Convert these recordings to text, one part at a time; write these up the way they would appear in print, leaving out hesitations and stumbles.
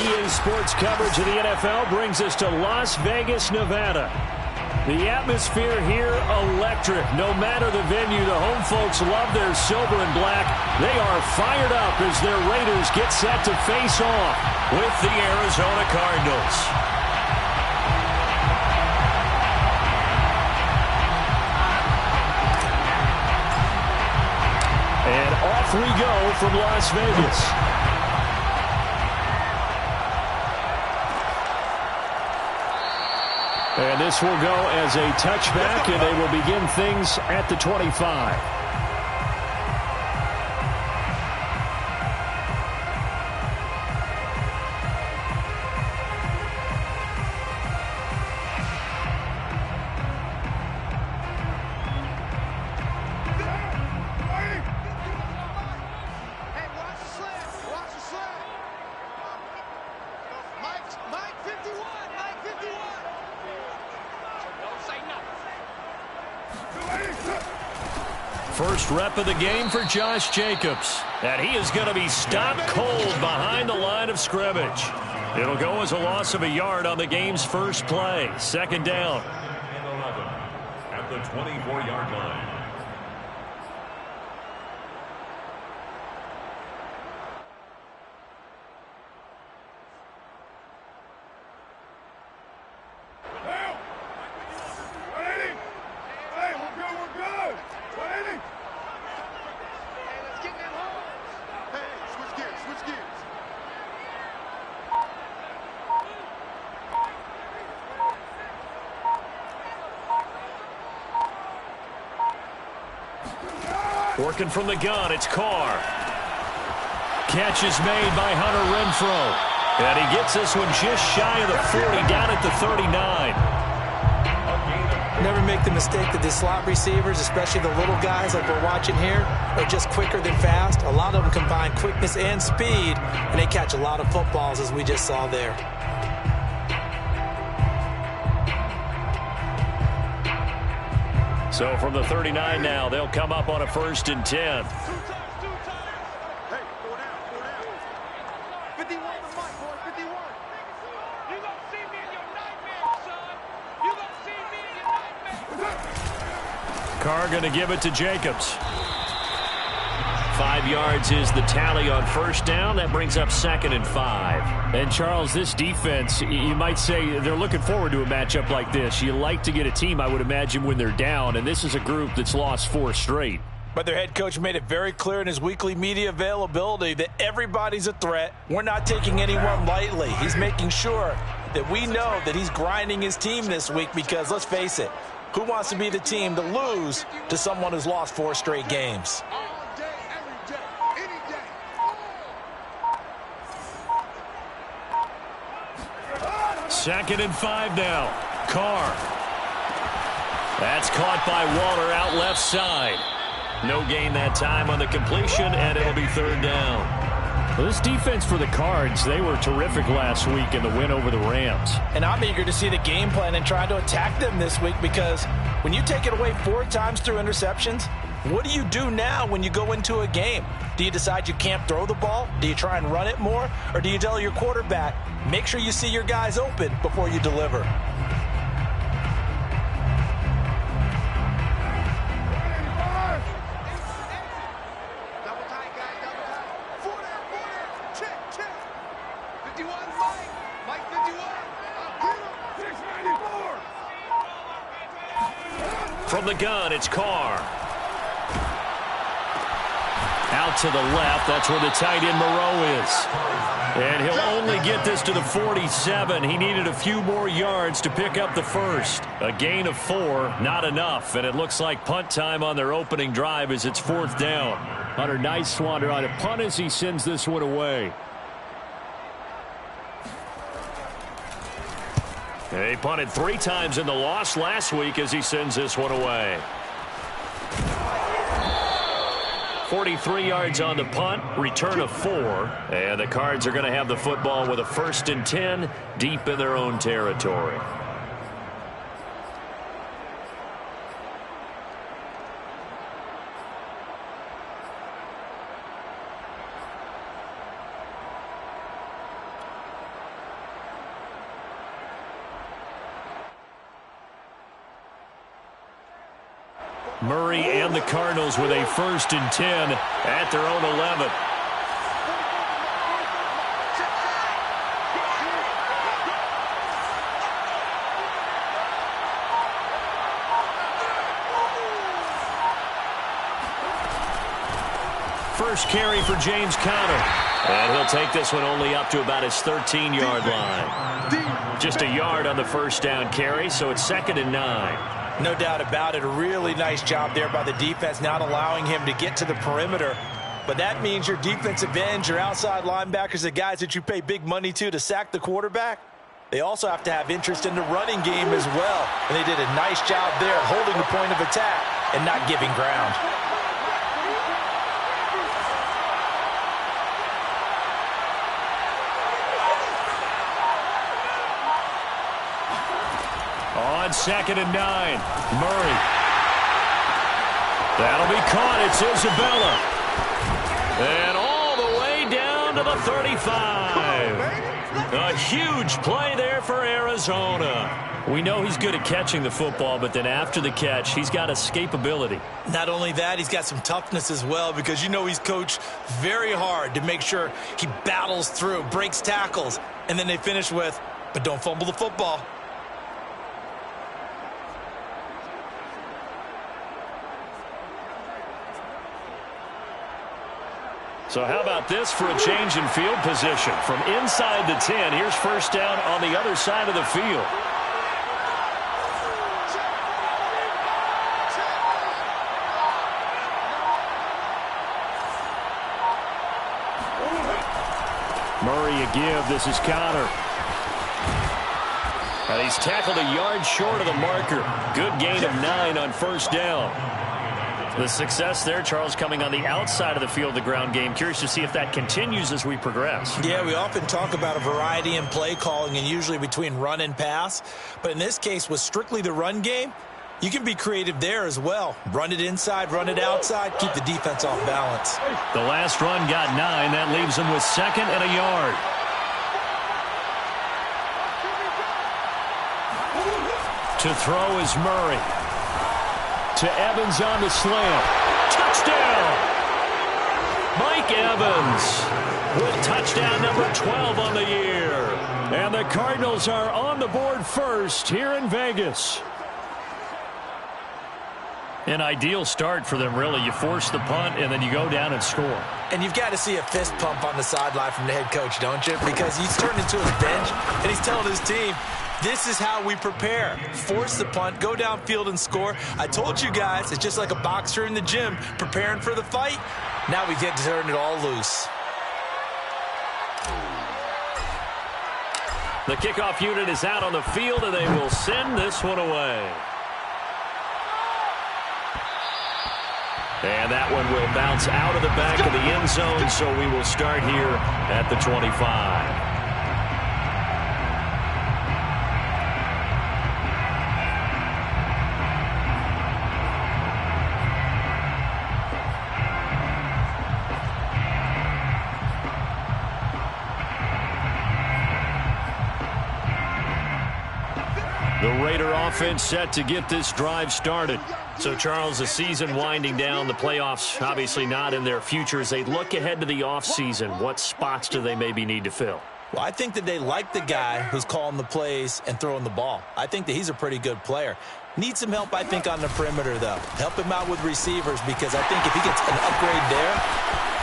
NBA sports coverage of the NFL brings us to Las Vegas, Nevada. The atmosphere here, electric. No matter the venue, the home folks love their silver and black. They are fired up as their Raiders get set to face off with the Arizona Cardinals. And off we go from Las Vegas. And this will go as a touchback, and they will begin things at the 25. First rep of the game for Josh Jacobs. And he is going to be stopped cold behind the line of scrimmage. It'll go as a loss of a yard on the game's first play. Second down. And 11 at the 24-yard line. Working from the gun, it's Carr. Catch is made by Hunter Renfrow. And he gets this one just shy of the 40, down at the 39. Never make the mistake that the slot receivers, especially the little guys like we're watching here, are just quicker than fast. A lot of them combine quickness and speed, and they catch a lot of footballs, as we just saw there. So from the 39 now, they'll come up on a 1st and 10. Carr going to give it to Jacobs. 5 yards is the tally on first down. That brings up 2nd and 5. And, Charles, this defense, you might say they're looking forward to a matchup like this. You like to get a team, I would imagine, when they're down, and this is a group that's lost 4 straight. But their head coach made it very clear in his weekly media availability that everybody's a threat. We're not taking anyone lightly. He's making sure that we know that he's grinding his team this week because, let's face it, who wants to be the team to lose to someone who's lost 4 straight games? 2nd and 5 now. Carr. That's caught by Waller out left side. No gain that time on the completion, and it'll be 3rd down. Well, this defense for the Cards, they were terrific last week in the win over the Rams. And I'm eager to see the game plan and try to attack them this week because when you take it away 4 times through interceptions, what do you do now when you go into a game? Do you decide you can't throw the ball? Do you try and run it more? Or do you tell your quarterback, make sure you see your guys open before you deliver? From the gun, it's Carr. Out to the left, that's where the tight end Moreau is. And he'll only get this to the 47. He needed a few more yards to pick up the first. A gain of 4, not enough. And it looks like punt time on their opening drive as it's 4th down. Hunter Nicewander on a punt as he sends this one away. He punted 3 times in the loss last week as he sends this one away. 43 yards on the punt, return of 4. And the Cards are going to have the football with a 1st and 10 deep in their own territory. Murray and the Cardinals with a 1st and 10 at their own 11. First carry for James Conner. And he'll take this one only up to about his 13-yard line. Just a yard on the first down carry, so it's 2nd and 9. No doubt about it. A really nice job there by the defense, not allowing him to get to the perimeter. But that means your defensive ends, your outside linebackers, the guys that you pay big money to sack the quarterback, they also have to have interest in the running game as well. And they did a nice job there holding the point of attack and not giving ground. On 2nd and 9, Murray. That'll be caught. It's Isabella. And all the way down to the 35. A huge play there for Arizona. We know he's good at catching the football, but then after the catch, he's got escapability. Not only that, he's got some toughness as well, because you know he's coached very hard to make sure he battles through, breaks tackles, and then they finish with, but don't fumble the football. So how about this for a change in field position? From inside the 10, here's first down on the other side of the field. Murray a give. This is Conner. And he's tackled a yard short of the marker. Good gain of 9 on first down. The success there, Charles, coming on the outside of the field, the ground game. Curious to see if that continues as we progress. Yeah, we often talk about a variety in play calling and usually between run and pass. But in this case, with strictly the run game, you can be creative there as well. Run it inside, run it outside, keep the defense off balance. The last run got 9. That leaves him with 2nd and a yard. To throw is Murray. To Evans on the slant. Touchdown! Mike Evans with touchdown number 12 on the year. And the Cardinals are on the board first here in Vegas. An ideal start for them, really. You force the punt, and then you go down and score. And you've got to see a fist pump on the sideline from the head coach, don't you? Because he's turned into his bench, and he's telling his team, this is how we prepare. Force the punt, go downfield and score. I told you guys, it's just like a boxer in the gym preparing for the fight. Now we get to turn it all loose. The kickoff unit is out on the field, and they will send this one away. And that one will bounce out of the back of the end zone, so we will start here at the 25. The Raider offense set to get this drive started. So, Charles, the season winding down, the playoffs obviously not in their future. As they look ahead to the offseason, what spots do they maybe need to fill? Well, I think that they like the guy who's calling the plays and throwing the ball. I think that he's a pretty good player. Needs some help, I think, on the perimeter, though. Help him out with receivers, because I think if he gets an upgrade there,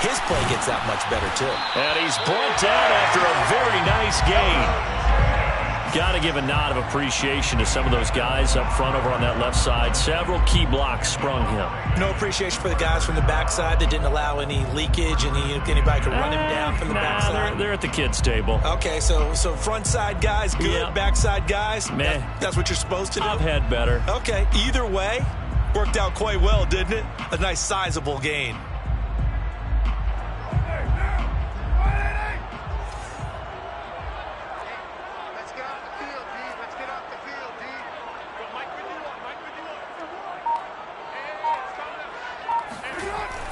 his play gets that much better, too. And he's brought down after a very nice gain. Got to give a nod of appreciation to some of those guys up front over on that left side. Several key blocks sprung him. No appreciation for the guys from the backside that didn't allow any leakage and anybody could run him down from the backside. They're at the kids' table. Okay, so front side guys, good. Yep. Backside guys, meh. That's what you're supposed to do? I've had better. Okay, either way, worked out quite well, didn't it? A nice sizable gain.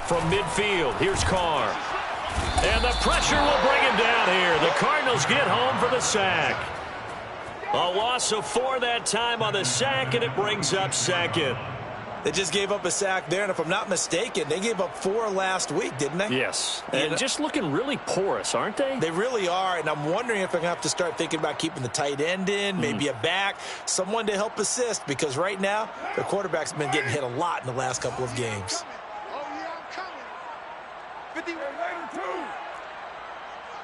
From midfield, here's Carr. And the pressure will bring him down here. The Cardinals get home for the sack. A loss of 4 that time on the sack, and it brings up 2nd. They just gave up a sack there, and if I'm not mistaken, they gave up 4 last week, didn't they? Yes, and just looking really porous, aren't they? They really are, and I'm wondering if I'm going to have to start thinking about keeping the tight end in, maybe a back, someone to help assist, because right now, the quarterback's been getting hit a lot in the last couple of games. Oh, yeah, I'm coming. 51.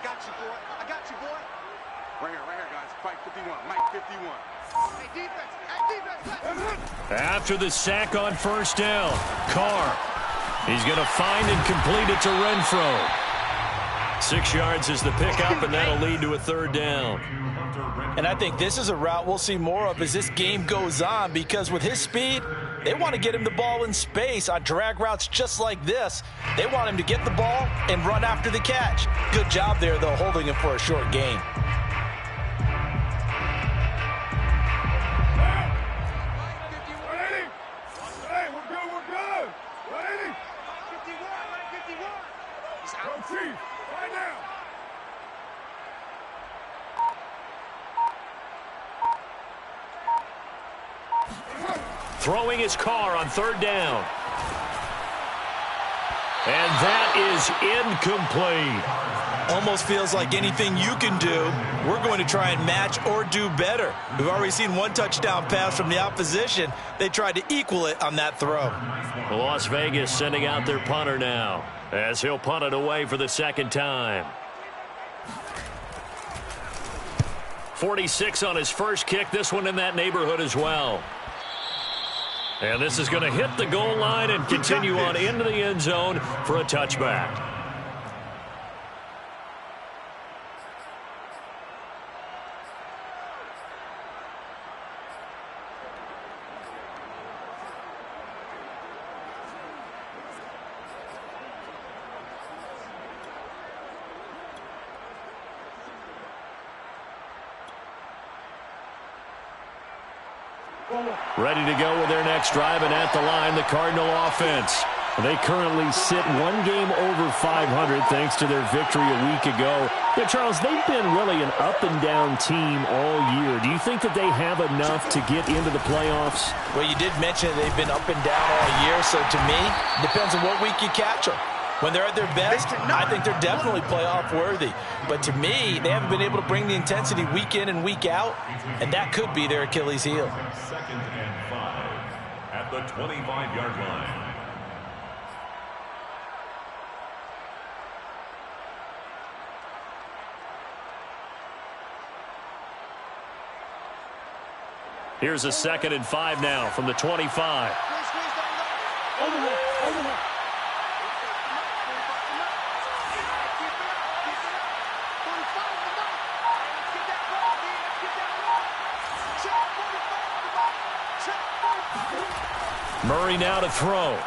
Got you, boy. I got you, boy. Right here, guys. Fight 51. Mike 51. Hey, defense. After the sack on first down, Carr. He's going to find and complete it to Renfro. 6 yards is the pickup, and that'll lead to a 3rd down. And I think this is a route we'll see more of as this game goes on, because with his speed, they want to get him the ball in space on drag routes just like this. They want him to get the ball and run after the catch. Good job there, though, holding him for a short gain. Throwing his car on 3rd down. And that is incomplete. Almost feels like anything you can do, we're going to try and match or do better. We've already seen 1 touchdown pass from the opposition. They tried to equal it on that throw. Las Vegas sending out their punter now, as he'll punt it away for the 2nd time. 46 on his first kick. This one in that neighborhood as well. And this is going to hit the goal line and continue on into the end zone for a touchback. Ready to go with their next drive, and at the line, the Cardinal offense. They currently sit 1 game over 500 thanks to their victory a week ago. Yeah, Charles, they've been really an up-and-down team all year. Do you think that they have enough to get into the playoffs? Well, you did mention they've been up and down all year, so to me, it depends on what week you catch them. When they're at their best, I think they're definitely playoff worthy. But to me, they haven't been able to bring the intensity week in and week out, and that could be their Achilles heel. 2nd and 5 at the 25-yard line. Here's a 2nd and 5 now from the 25. Murray now to throw.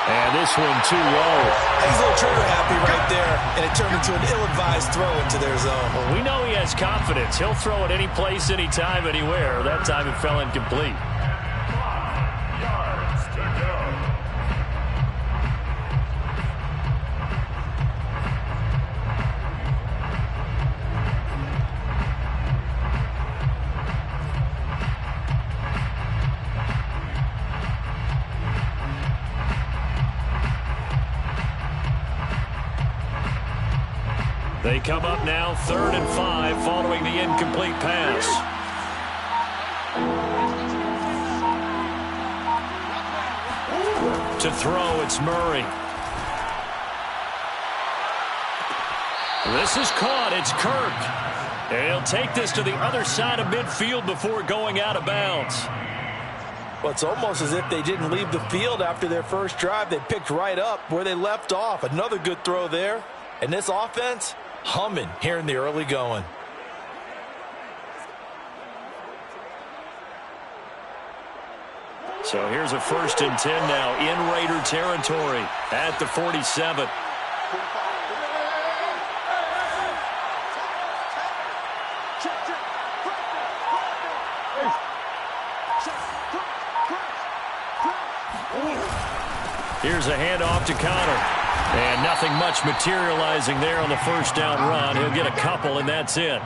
And this one too low. He's a little trigger happy right there, and it turned into an ill-advised throw into their zone. Well, we know he has confidence. He'll throw it any place, anytime, anywhere. That time it fell incomplete. 5 yards to go. They come up now 3rd and 5 following the incomplete pass. To throw, it's Murray. This is caught. It's Kirk. And he'll take this to the other side of midfield before going out of bounds. Well, it's almost as if they didn't leave the field after their first drive. They picked right up where they left off. Another good throw there. And this offense, humming here in the early going. So here's a 1st and 10 now in Raider territory at the 47. Here's a handoff to Connor. And nothing much materializing there on the 1st down run. He'll get a couple, and that's it.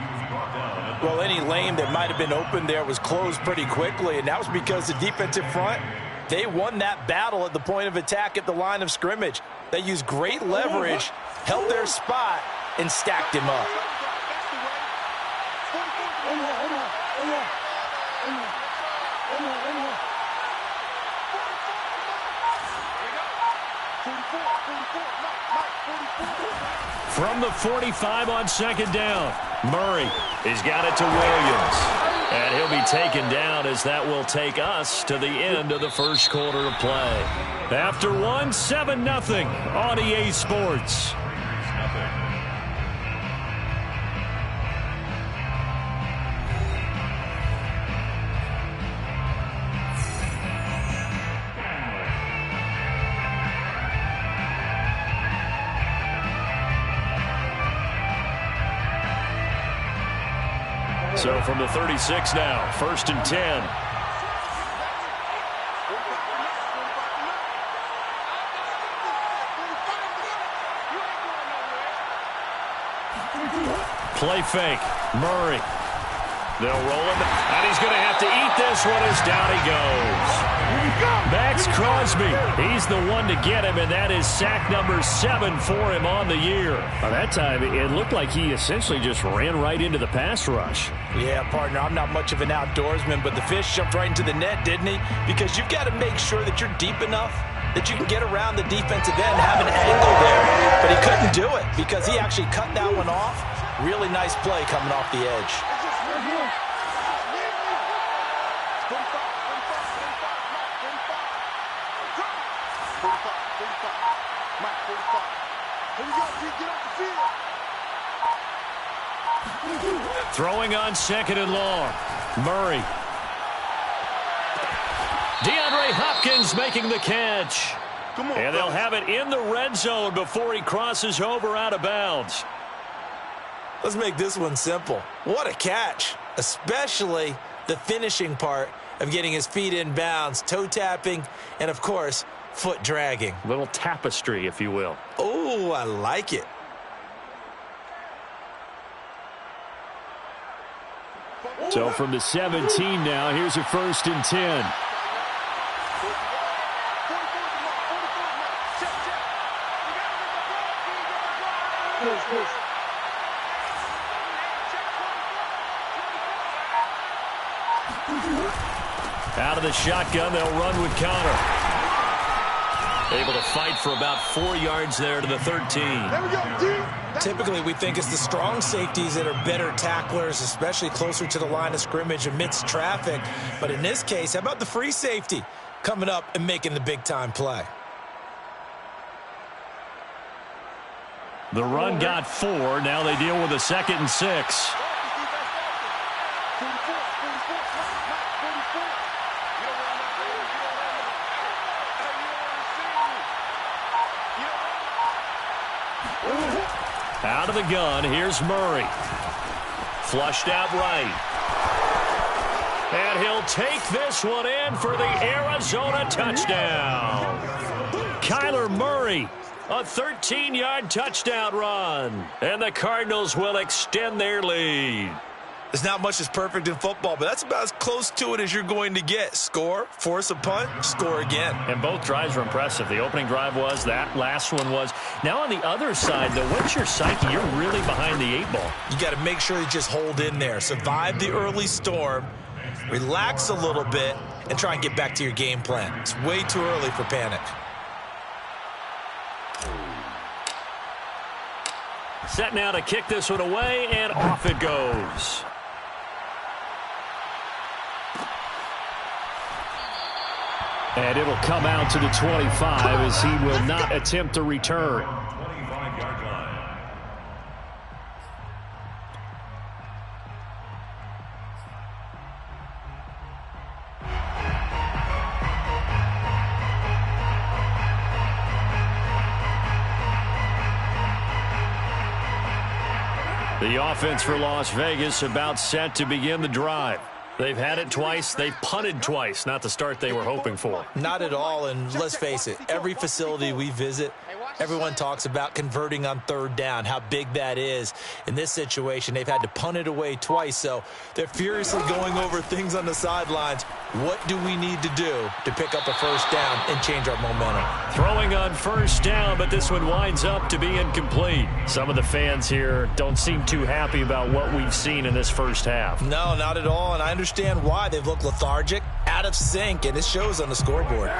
Well, any lane that might have been open there was closed pretty quickly, and that was because the defensive front, they won that battle at the point of attack at the line of scrimmage. They used great leverage, held their spot, and stacked him up. From the 45 on second down, Murray has got it to Williams. And he'll be taken down as that will take us to the end of the first quarter of play. After one, 7-0 on EA Sports. So from the 36 now, 1st and 10. Play fake. Murray. They'll roll him, and he's going to have to eat this one as down he goes. Max Crosby, he's the one to get him, and that is sack number 7 for him on the year. By that time, it looked like he essentially just ran right into the pass rush. Yeah, partner, I'm not much of an outdoorsman, but the fish jumped right into the net, didn't he? Because you've got to make sure that you're deep enough that you can get around the defensive end, have an angle there. But he couldn't do it because he actually cut that one off. Really nice play coming off the edge. Throwing on second and long. Murray. DeAndre Hopkins making the catch. And they'll have it in the red zone before he crosses over out of bounds. Let's make this one simple. What a catch, especially the finishing part of getting his feet in bounds, toe tapping, and, of course, foot dragging. Little tapestry, if you will. Oh, I like it. So from the 17 now, here's a 1st and 10. Out of the shotgun, they'll run with Connor. Able to fight for about 4 yards there to the 13. There we go, D. Typically, we think it's the strong safeties that are better tacklers, especially closer to the line of scrimmage amidst traffic. But in this case, how about the free safety coming up and making the big-time play? The run got 4. Now they deal with a 2nd and 6. Out of the gun, here's Murray. Flushed out right. And he'll take this one in for the Arizona touchdown. Kyler Murray, a 13-yard touchdown run. And the Cardinals will extend their lead. There's not much that's perfect in football, but that's about as close to it as you're going to get. Score, force a punt, score again. And both drives were impressive. The opening drive was, that last one was. Now on the other side, though, what's your psyche? You're really behind the 8 ball. You got to make sure you just hold in there. Survive the early storm, relax a little bit, and try and get back to your game plan. It's way too early for panic. Set now to kick this one away, and off it goes. And it'll come out to the 25 as he will not attempt a return. 25-yard line. The offense for Las Vegas about set to begin the drive. They've had it twice. They've punted twice. Not the start they were hoping for. Not at all, and let's face it, every facility we visit, Everyone talks about converting on third down, how big that is. In this situation, they've had to punt it away twice, so they're furiously going over things on the sidelines. What do we need to do to pick up a first down and change our momentum? Throwing on first down, but this one winds up to be incomplete. Some of the fans here don't seem too happy about what we've seen in this first half. No, not at all, and I understand why. They've looked lethargic, out of sync, and it shows on the scoreboard.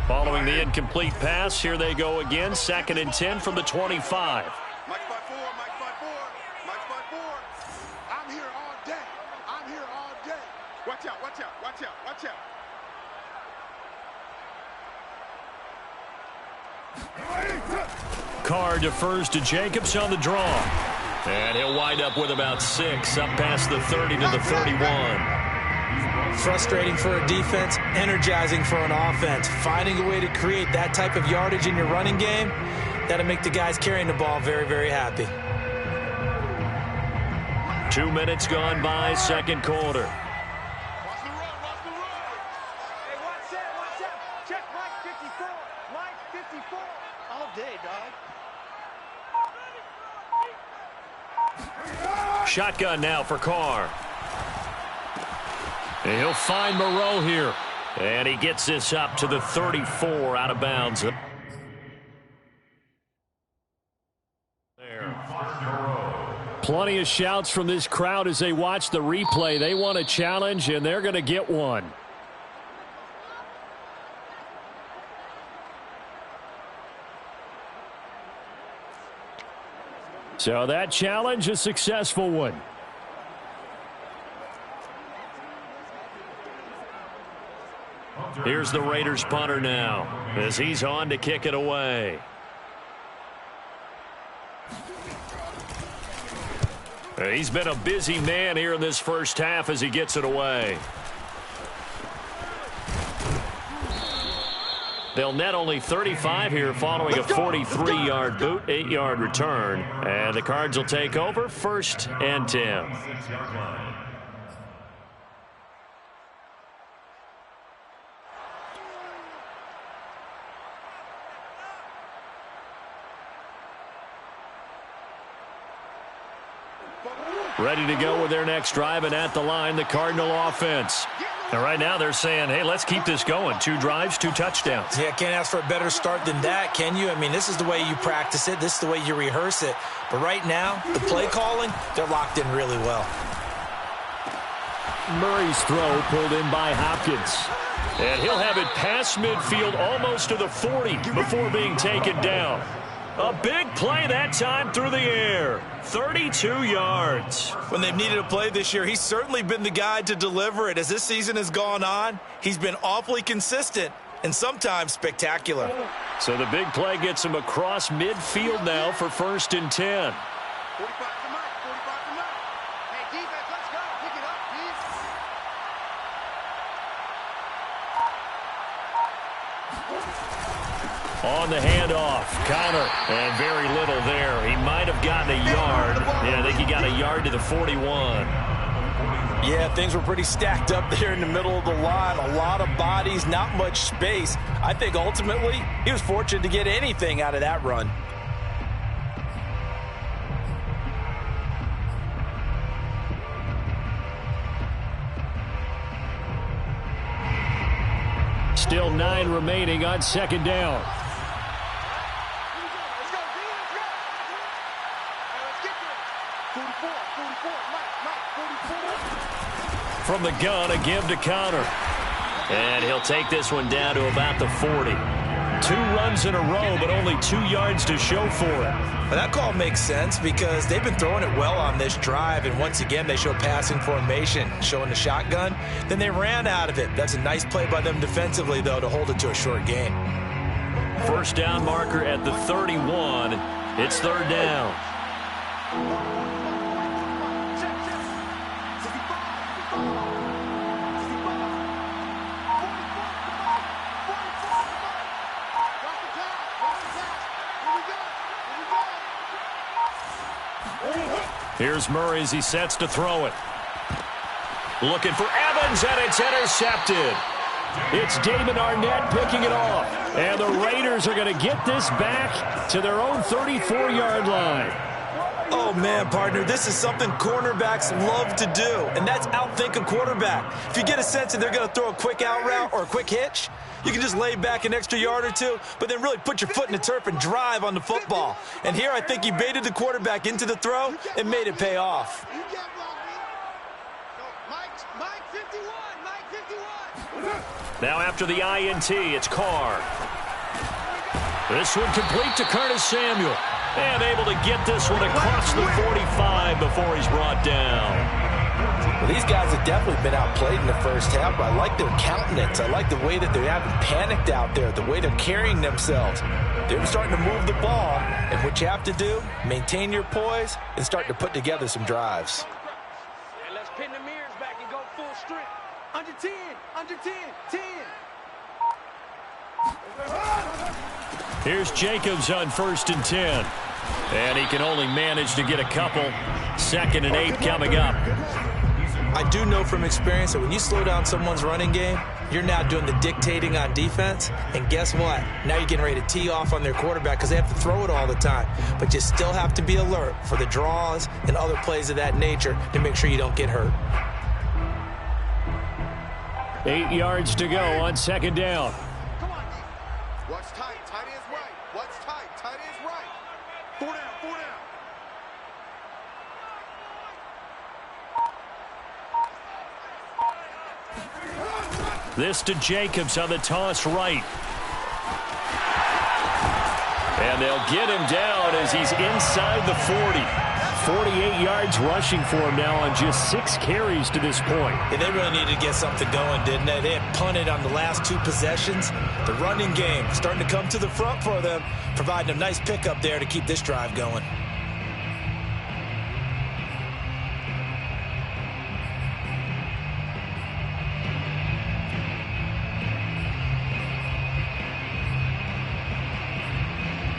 Following the incomplete pass, here they go again. 2nd and 10 from the 25. Mike 5-4, Mike 5-4, Mike 5-4. I'm here all day. I'm here all day. Watch out, watch out, watch out, watch out. Carr defers to Jacobs on the draw. And he'll wind up with about 6, up past the 30 to the 31. Frustrating for a defense, energizing for an offense. Finding a way to create that type of yardage in your running game, that'll make the guys carrying the ball very, very happy. 2 minutes gone by, second quarter. Watch the road, watch the road. Hey, watch that. Check Mike 54. Mike 54. All day, dog. Shotgun now for Carr. And he'll find Moreau here. And he gets this up to the 34 out of bounds. Plenty of shouts from this crowd as they watch the replay. They want a challenge, and they're going to get one. So that challenge, a successful one. Here's the Raiders punter now as he's on to kick it away. He's been a busy man here in this first half as he gets it away. They'll net only 35 here following a 43-yard boot, 8-yard return. And the Cards will take over 1st and 10. Ready to go with their next drive, and at the line, the Cardinal offense. And right now they're saying, hey, let's keep this going. 2 drives, 2 touchdowns. Yeah, can't ask for a better start than that, can you? I mean, this is the way you practice it. This is the way you rehearse it. But right now, the play calling, they're locked in really well. Murray's throw pulled in by Hopkins. And he'll have it past midfield almost to the 40 before being taken down. A big play that time through the air. 32 yards. When they've needed a play this year, he's certainly been the guy to deliver it. As this season has gone on, he's been awfully consistent and sometimes spectacular. So the big play gets him across midfield now for 1st and 10. 45 to Mike, 45 to Mike. Hey, defense, let's go. Pick it up, please. On the handoff, Connor, and very little there. He might have gotten a yard. Yeah, I think he got a yard to the 41. Yeah, things were pretty stacked up there in the middle of the line. A lot of bodies, not much space. I think ultimately he was fortunate to get anything out of that run. Still 9 remaining on 2nd down. From the gun, a give to Connor. And he'll take this one down to about the 40. 2 runs in a row, but only 2 yards to show for it. Well, that call makes sense because they've been throwing it well on this drive, and once again they show passing formation, showing the shotgun. Then they ran out of it. That's a nice play by them defensively, though, to hold it to a short gain. First down marker at the 31. It's 3rd down. Here's Murray as he sets to throw it. Looking for Evans, and it's intercepted. It's Damon Arnett picking it off. And the Raiders are going to get this back to their own 34-yard line. Oh, man, partner, this is something cornerbacks love to do, and that's outthink a quarterback. If you get a sense that they're going to throw a quick out route or a quick hitch, you can just lay back an extra yard or two, but then really put your foot in the turf and drive on the football. And here I think he baited the quarterback into the throw and made it pay off. Now after the INT, it's Carr. This one complete to Curtis Samuel. And able to get this one across the 45 before he's brought down. Well, these guys have definitely been outplayed in the first half, but I like their countenance. I like the way that they haven't panicked out there, the way they're carrying themselves. They're starting to move the ball, and what you have to do, maintain your poise and start to put together some drives. And let's pin the mirrors back and go full strength. Under 10, under 10, 10. Here's Jacobs on 1st and 10. And he can only manage to get a couple. 2nd and 8 coming up. I do know from experience that when you slow down someone's running game, you're now doing the dictating on defense. And guess what? Now you're getting ready to tee off on their quarterback because they have to throw it all the time. But you still have to be alert for the draws and other plays of that nature to make sure you don't get hurt. 8 yards to go on 2nd down. What's tight? Tight is right. What's tight? Tight is right. 4 down, 4 down. This to Jacobs on the toss right. And they'll get him down as he's inside the 40. 48 yards rushing for him now on just 6 carries to this point. Yeah, they really needed to get something going, didn't they? They had punted on the last 2 possessions. The running game starting to come to the front for them, providing a nice pickup there to keep this drive going.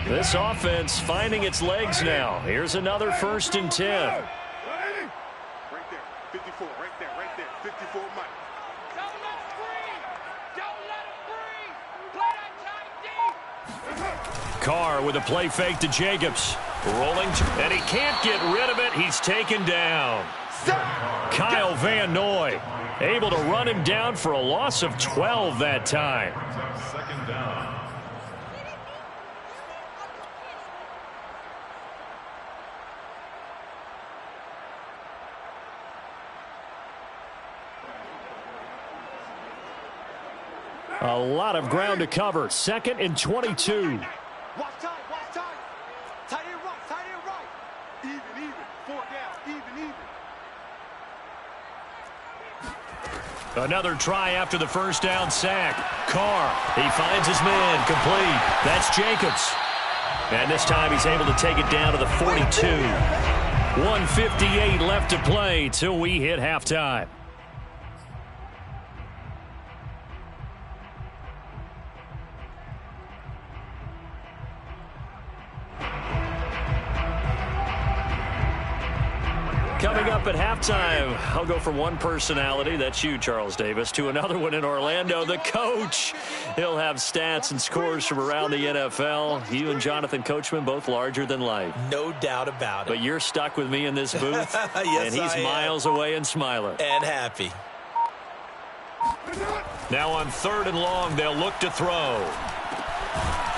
This offense finding its legs now. Here's another 1st and 10. Right there, 54, right there, 54, Mike. Don't let him breathe. Don't let him breathe. Play that tight D. Carr with a play fake to Jacobs. Rolling, and he can't get rid of it. He's taken down. Kyle Van Noy able to run him down for a loss of 12 that time. 2nd down. A lot of ground to cover. 2nd and 22. Watch tight, watch tight. Tight end right, tight end right. Even, 4 down, even. Another try after the 1st down sack. Carr, he finds his man, complete. That's Jacobs. And this time he's able to take it down to the 42. 1:58 left to play till we hit halftime. Coming up at halftime, I'll go from one personality, that's you, Charles Davis, to another one in Orlando, the coach. He'll have stats and scores from around the NFL. You and Jonathan Coachman, both larger than life. No doubt about it. But you're stuck with me in this booth, yes, and he's miles away and smiling. And happy. Now on 3rd and long, they'll look to throw.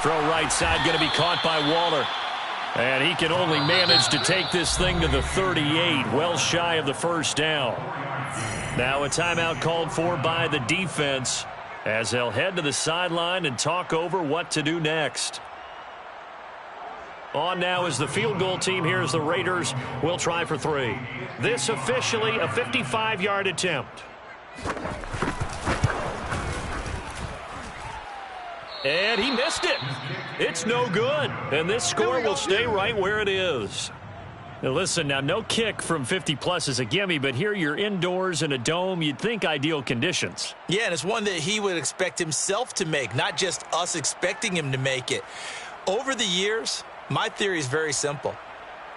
Throw right side, going to be caught by Waller. And he can only manage to take this thing to the 38, well shy of the 1st down. Now a timeout called for by the defense as they'll head to the sideline and talk over what to do next. On now is the field goal team. Here's the Raiders. We'll try for 3. This officially a 55-yard attempt. And he missed it. It's no good. And this score will stay right where it is. Now listen, now no kick from 50-plus is a gimme, but here you're indoors in a dome. You'd think ideal conditions. Yeah, and it's one that he would expect himself to make, not just us expecting him to make it. Over the years, my theory is very simple.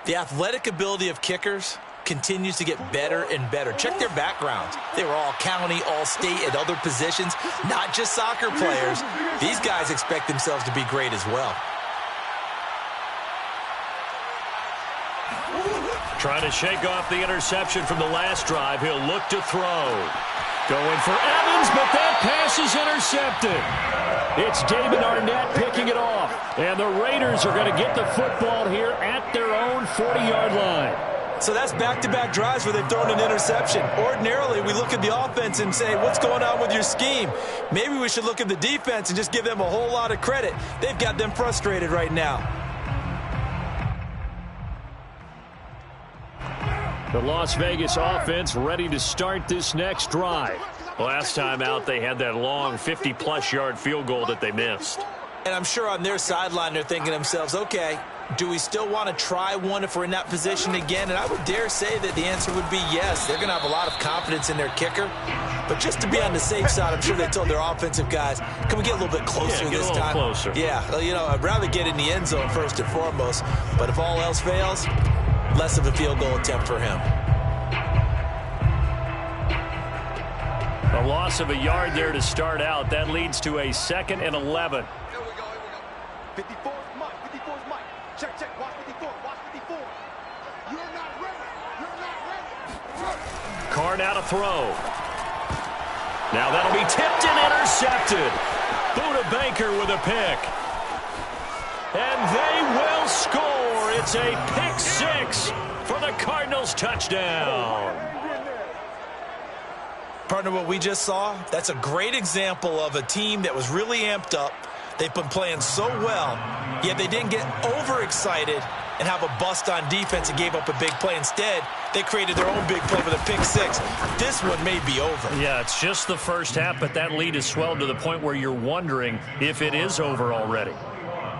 The athletic ability of kickers continues to get better and better. Check their backgrounds. They were all county, all state, at other positions, not just soccer players. These guys expect themselves to be great as well. Trying to shake off the interception from the last drive. He'll look to throw. Going for Evans, but that pass is intercepted. It's David Arnett picking it off. And the Raiders are going to get the football here at their own 40-yard line. So that's back-to-back drives where they've thrown an interception. Ordinarily, we look at the offense and say, what's going on with your scheme? Maybe we should look at the defense and just give them a whole lot of credit. They've got them frustrated right now. The Las Vegas offense ready to start this next drive. Last time out, they had that long 50-plus yard field goal that they missed. And I'm sure on their sideline they're thinking to themselves, okay, do we still want to try one if we're in that position again? And I would dare say that the answer would be yes. They're going to have a lot of confidence in their kicker. But just to be on the safe side, I'm sure they told their offensive guys, can we get a little bit closer this time? Closer. Yeah, you know, I'd rather get in the end zone first and foremost. But if all else fails, less of a field goal attempt for him. A loss of a yard there to start out. That leads to a 2nd and 11. Here we go. 54 is Mike. 54 is Mike. Check. Watch 54. Watch 54. You're not ready. You're not ready. Carr now to throw. Now that'll be tipped and intercepted. Buda Baker with a pick. And they will score. It's a pick 6 for the Cardinals touchdown. Partner, what we just saw, that's a great example of a team that was really amped up. They've been playing so well, yet they didn't get overexcited and have a bust on defense and gave up a big play. Instead, they created their own big play with a pick 6. This one may be over. Yeah, it's just the first half, but that lead has swelled to the point where you're wondering if it is over already.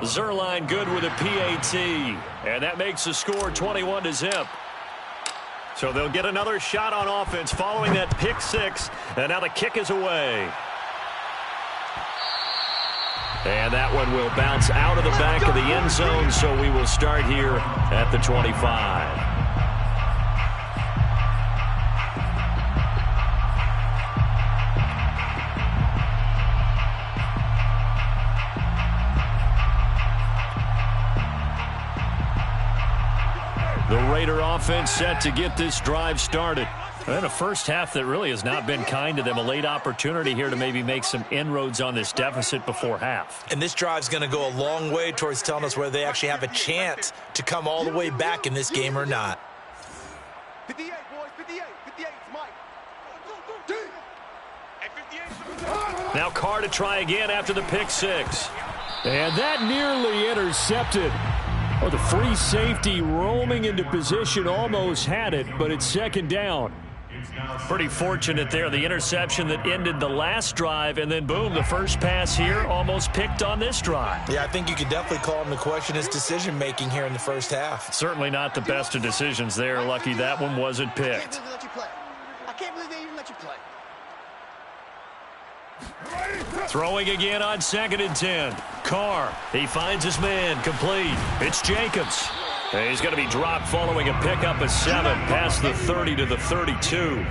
Zerline good with a PAT, and that makes the score 21-0. So they'll get another shot on offense following that pick 6, and now the kick is away. And that one will bounce out of the back of the end zone, so we will start here at the 25. The Raider offense set to get this drive started. And a first half that really has not been kind to them. A late opportunity here to maybe make some inroads on this deficit before half. And this drive's going to go a long way towards telling us whether they actually have a chance to come all the way back in this game or not. 58, boys. 58. 58 is Mike. Now Carr to try again after the pick 6. And that nearly intercepted. Oh, the free safety roaming into position almost had it, but it's 2nd down. Pretty fortunate there. The interception that ended the last drive, and then boom, the first pass here almost picked on this drive. Yeah, I think you could definitely call him to question his decision-making here in the first half. Certainly not the best of decisions there. Lucky that one wasn't picked. I can't believe they even let you play. Throwing again on 2nd and 10. Carr, he finds his man, complete. It's Jacobs. And he's going to be dropped following a pickup of 7 past the 30 to the 32.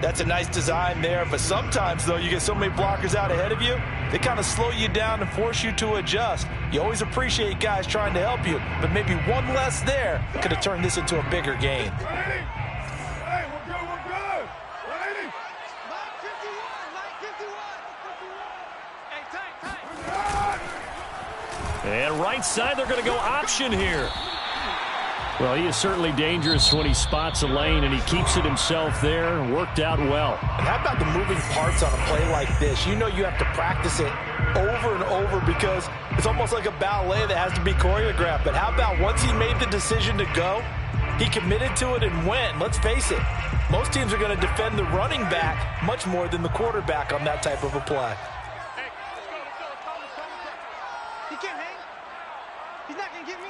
That's a nice design there, but sometimes, though, you get so many blockers out ahead of you, they kind of slow you down and force you to adjust. You always appreciate guys trying to help you, but maybe one less there could have turned this into a bigger gain. And right side, they're going to go option here. Well, he is certainly dangerous when he spots a lane, and he keeps it himself there. Worked out well. And how about the moving parts on a play like this? You know you have to practice it over and over because it's almost like a ballet that has to be choreographed. But how about once he made the decision to go, he committed to it and went. Let's face it, most teams are going to defend the running back much more than the quarterback on that type of a play. He can't hang. He's not going to get me.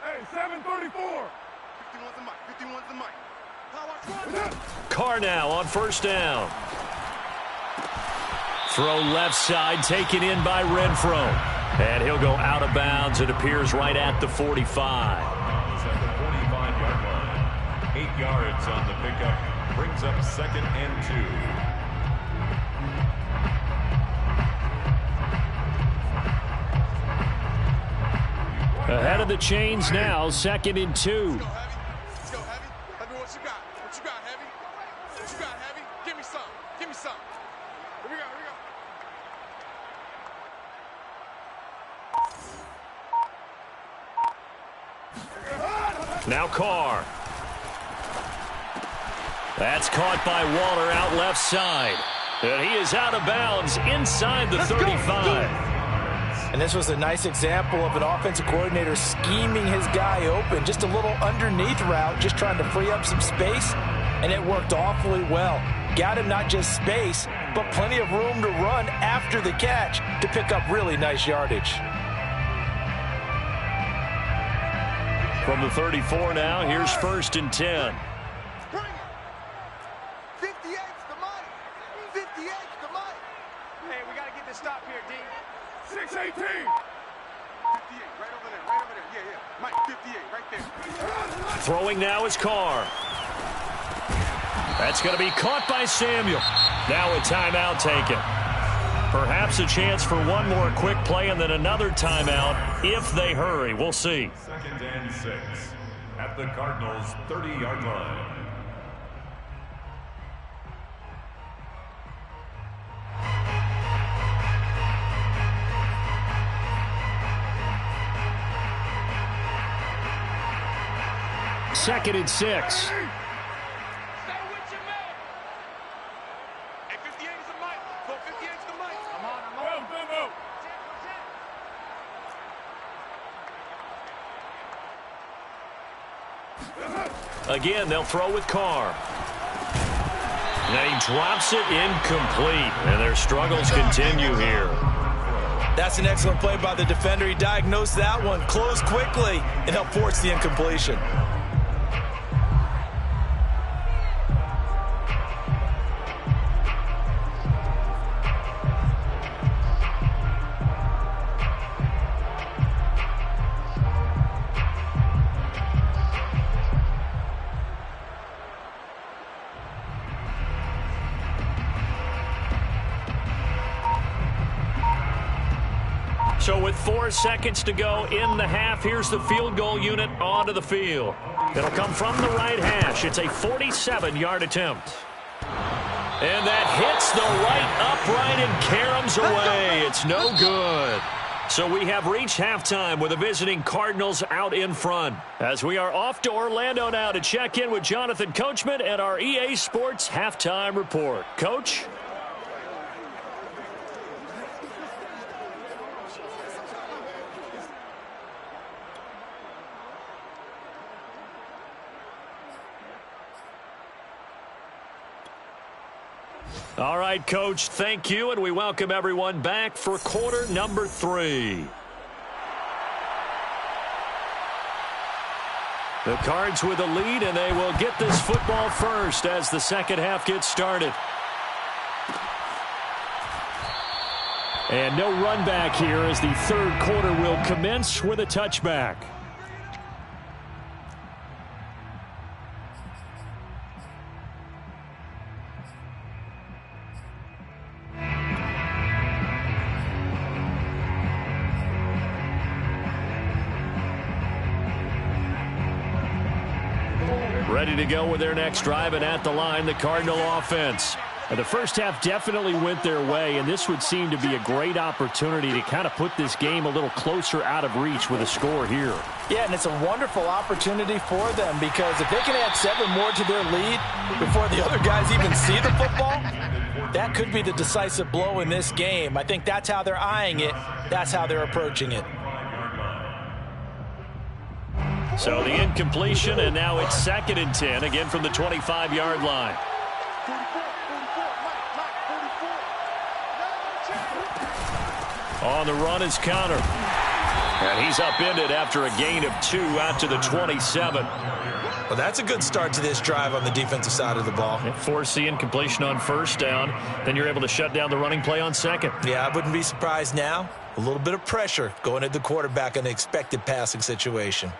Hey, 734. 51's the mic. 51's the mic. Carr now on 1st down. Throw left side, taken in by Renfro. And he'll go out of bounds. It appears right at the 45. He's at the 45-yard line. 8 yards on the pickup. Brings up 2nd and 2. Ahead of the chains now, 2nd and 2. Let's go, Heavy. Let me what you got. What you got, Heavy? What you got, Heavy? Give me some. Give me some. Here we go. Here we go. Now Carr. That's caught by Waller out left side. And he is out of bounds inside the 35. And this was a nice example of an offensive coordinator scheming his guy open. Just a little underneath route, just trying to free up some space. And it worked awfully well. Got him not just space, but plenty of room to run after the catch to pick up really nice yardage. From the 34 now, here's 1st and 10. Bring it. 58's the money. 58's the money. Hey, we got to get this stop here, D. 618. 58, right over there. Right over there. Yeah, yeah. Mike, 58, right there. Throwing now is Carr. That's going to be caught by Samuel. Now a timeout taken. Perhaps a chance for one more quick play and then another timeout if they hurry. We'll see. 2nd and 6 at the Cardinals' 30-yard line. Second and 6. Stay with your man. Hey, 58 is the mic. Go, 58 is the mic. I'm on. Move. Again, they'll throw with Carr. And he drops it incomplete. And their struggles continue here. That's an excellent play by the defender. He diagnosed that one, closed quickly, and helped force the incompletion. So with 4 seconds to go in the half, here's the field goal unit onto the field. It'll come from the right hash. It's a 47-yard attempt. And that hits the right upright and caroms away. It's no good. So we have reached halftime with the visiting Cardinals out in front. As we are off to Orlando now to check in with Jonathan Coachman and our EA Sports halftime report. Coach? All right, Coach, thank you, and we welcome everyone back for quarter number 3. The Cards with a lead, and they will get this football first as the second half gets started. And no run back here as the third quarter will commence with a touchback. Ready to go with their next drive, and at the line, the Cardinal offense. And the first half definitely went their way, and this would seem to be a great opportunity to kind of put this game a little closer out of reach with a score here. Yeah, and it's a wonderful opportunity for them because if they can add 7 more to their lead before the other guys even see the football, that could be the decisive blow in this game. I think that's how they're eyeing it. That's how they're approaching it. So the incompletion, and now it's 2nd and 10, again from the 25-yard line. 44. On the run is Connor. And he's upended after a gain of 2 out to the 27. Well, that's a good start to this drive on the defensive side of the ball. Force the incompletion on first down. Then you're able to shut down the running play on second. Yeah, I wouldn't be surprised now A little bit of pressure going at the quarterback in an expected passing situation.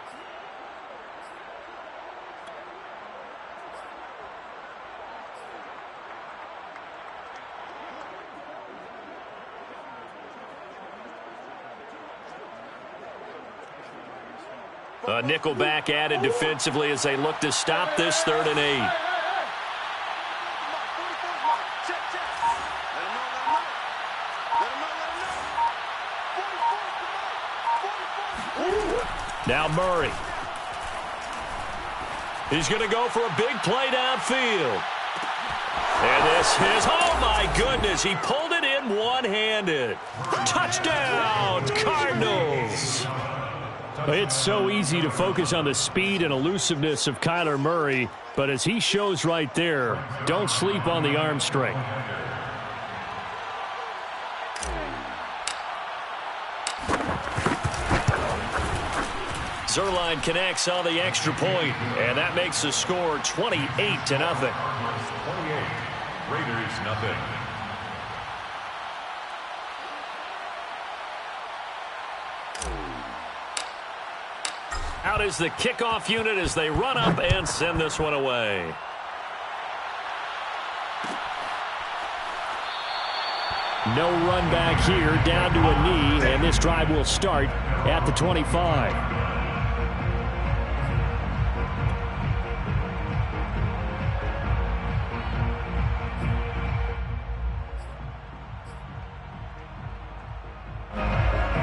A nickelback added defensively as they look to stop this 3rd and 8. Now Murray. He's going to go for a big play downfield. And this is, oh my goodness, he pulled it in one-handed. Touchdown, Cardinals. It's so easy to focus on the speed and elusiveness of Kyler Murray, but as he shows right there, don't sleep on the arm strength. Zerline connects on the extra point, and that makes the score 28-0. 28, Raiders nothing. Out is the kickoff unit as they run up and send this one away. No run back here, down to a knee, and this drive will start at the 25.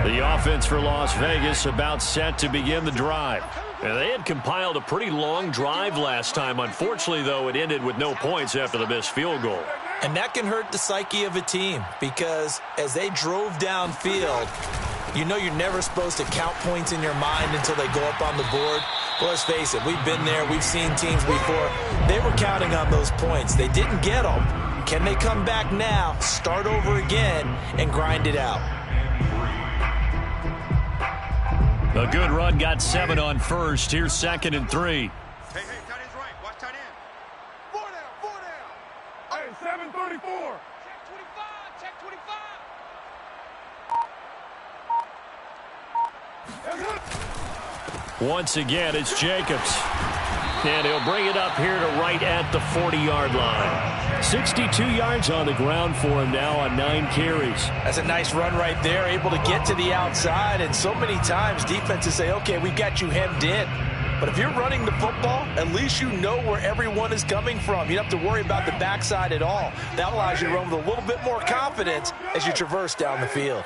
The offense for Las Vegas about set to begin the drive. And they had compiled a pretty long drive last time. Unfortunately, though, it ended with no points after the missed field goal. And that can hurt the psyche of a team because as they drove downfield, you know you're never supposed to count points in your mind until they go up on the board. But let's face it, we've been there. We've seen teams before. They were counting on those points. They didn't get them. Can they come back now, start over again, and grind it out? A good run got 7 on first. Here's 2nd and 3. Hey, tight end's right. Watch tight end. 4 down. Hey, 734. Check 25, check 25. Once again, it's Jacobs. And he'll bring it up here to right at the 40-yard line. 62 yards on the ground for him now on 9 carries. That's a nice run right there, able to get to the outside. And so many times defenses say, okay, we've got you hemmed in. But if you're running the football, at least you know where everyone is coming from. You don't have to worry about the backside at all. That allows you to run with a little bit more confidence as you traverse down the field.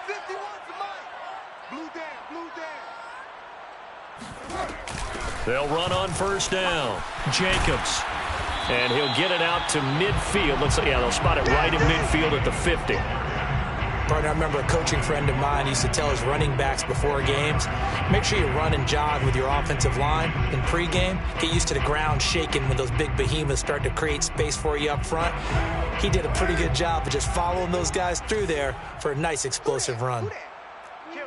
51 to Mike. Blue down. They'll run on first down. Jacobs. And he'll get it out to midfield. Looks like, yeah, they'll spot it right in midfield at the 50. Partner, I remember a coaching friend of mine used to tell his running backs before games, make sure you run and jog with your offensive line in pregame. Get used to the ground shaking when those big behemoths start to create space for you up front. He did a pretty good job of just following those guys through there for a nice explosive run. Kill.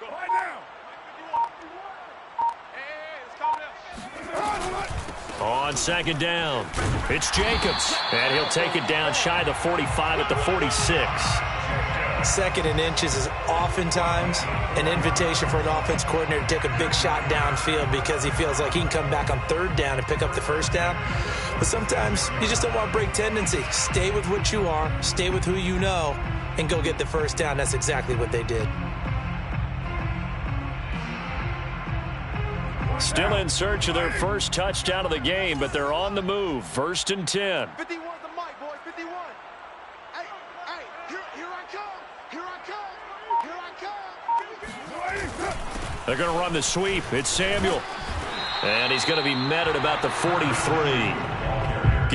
Go right now. Hey, let's calm down. On 2nd down, it's Jacobs. And he'll take it down shy of the 45 at the 46. 2nd and inches is oftentimes an invitation for an offense coordinator to take a big shot downfield because he feels like he can come back on 3rd down and pick up the 1st down. But sometimes you just don't want to break tendency. Stay with what you are, stay with who you know, and go get the 1st down. That's exactly what they did. Still in search of their first touchdown of the game, but they're on the move. 1st and 10. 51 to Mike, boys. 51. Hey, here I come. They're going to run the sweep. It's Samuel. And he's going to be met at about the 43.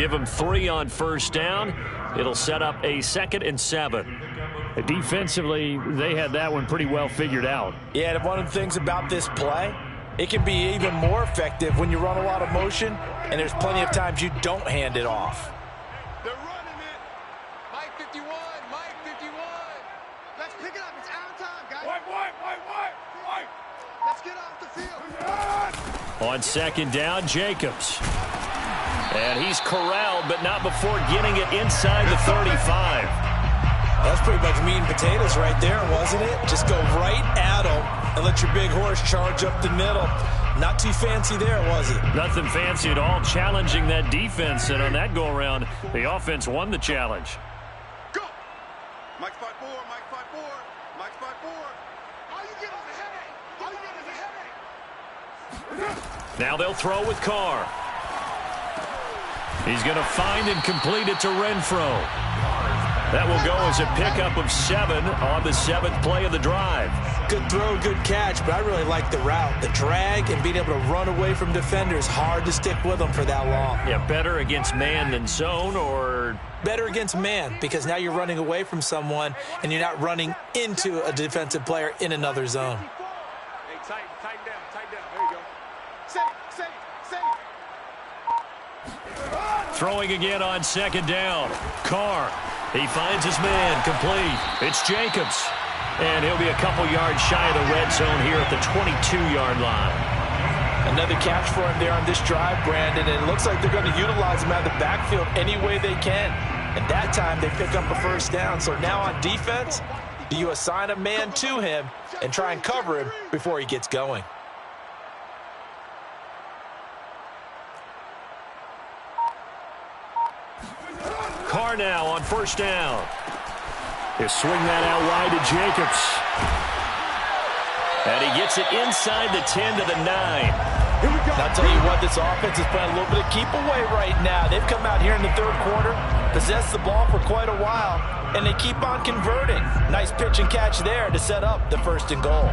Give him 3 on 1st down. It'll set up a 2nd and 7. Defensively, they had that one pretty well figured out. Yeah, and one of the things about this play, it can be even more effective when you run a lot of motion, and there's plenty of times you don't hand it off. They're running it. Mike 51. Let's pick it up. It's out of time, guys. White. Let's get off the field. On second down, Jacobs. And he's corralled, but not before getting it inside the 35. That's pretty much meat and potatoes right there, wasn't it? Just go right at him and let your big horse charge up the middle. Not too fancy there, was it? Nothing fancy at all, challenging that defense. And on that go-around, the offense won the challenge. Go. Mike spot 4, Mike spot 4, Mike spot 4. All you get is a headache. All you get is a headache. Now they'll throw with Carr. He's going to find and complete it to Renfro. That will go as a pickup of 7 on the 7th play of the drive. Good throw, good catch, but I really like the route. The drag and being able to run away from defenders, hard to stick with them for that long. Yeah, better against man than zone, or? Better against man, because now you're running away from someone and you're not running into a defensive player in another zone. Hey, tighten down. There you go. Safe. Throwing again on second down. Carr. He finds his man, complete. It's Jacobs. And he'll be a couple yards shy of the red zone here at the 22-yard line. Another catch for him there on this drive, Brandon, and it looks like they're going to utilize him out of the backfield any way they can. And that time they pick up a first down. So now on defense, do you assign a man to him and try and cover him before he gets going? Carr now on first down. He'll swing that out wide to Jacobs. And he gets it inside the 10 to the 9. Here we go. I'll tell you what, this offense is playing a little bit of keep away right now. They've come out here in the third quarter, possessed the ball for quite a while, and they keep on converting. Nice pitch and catch there to set up the first and goal.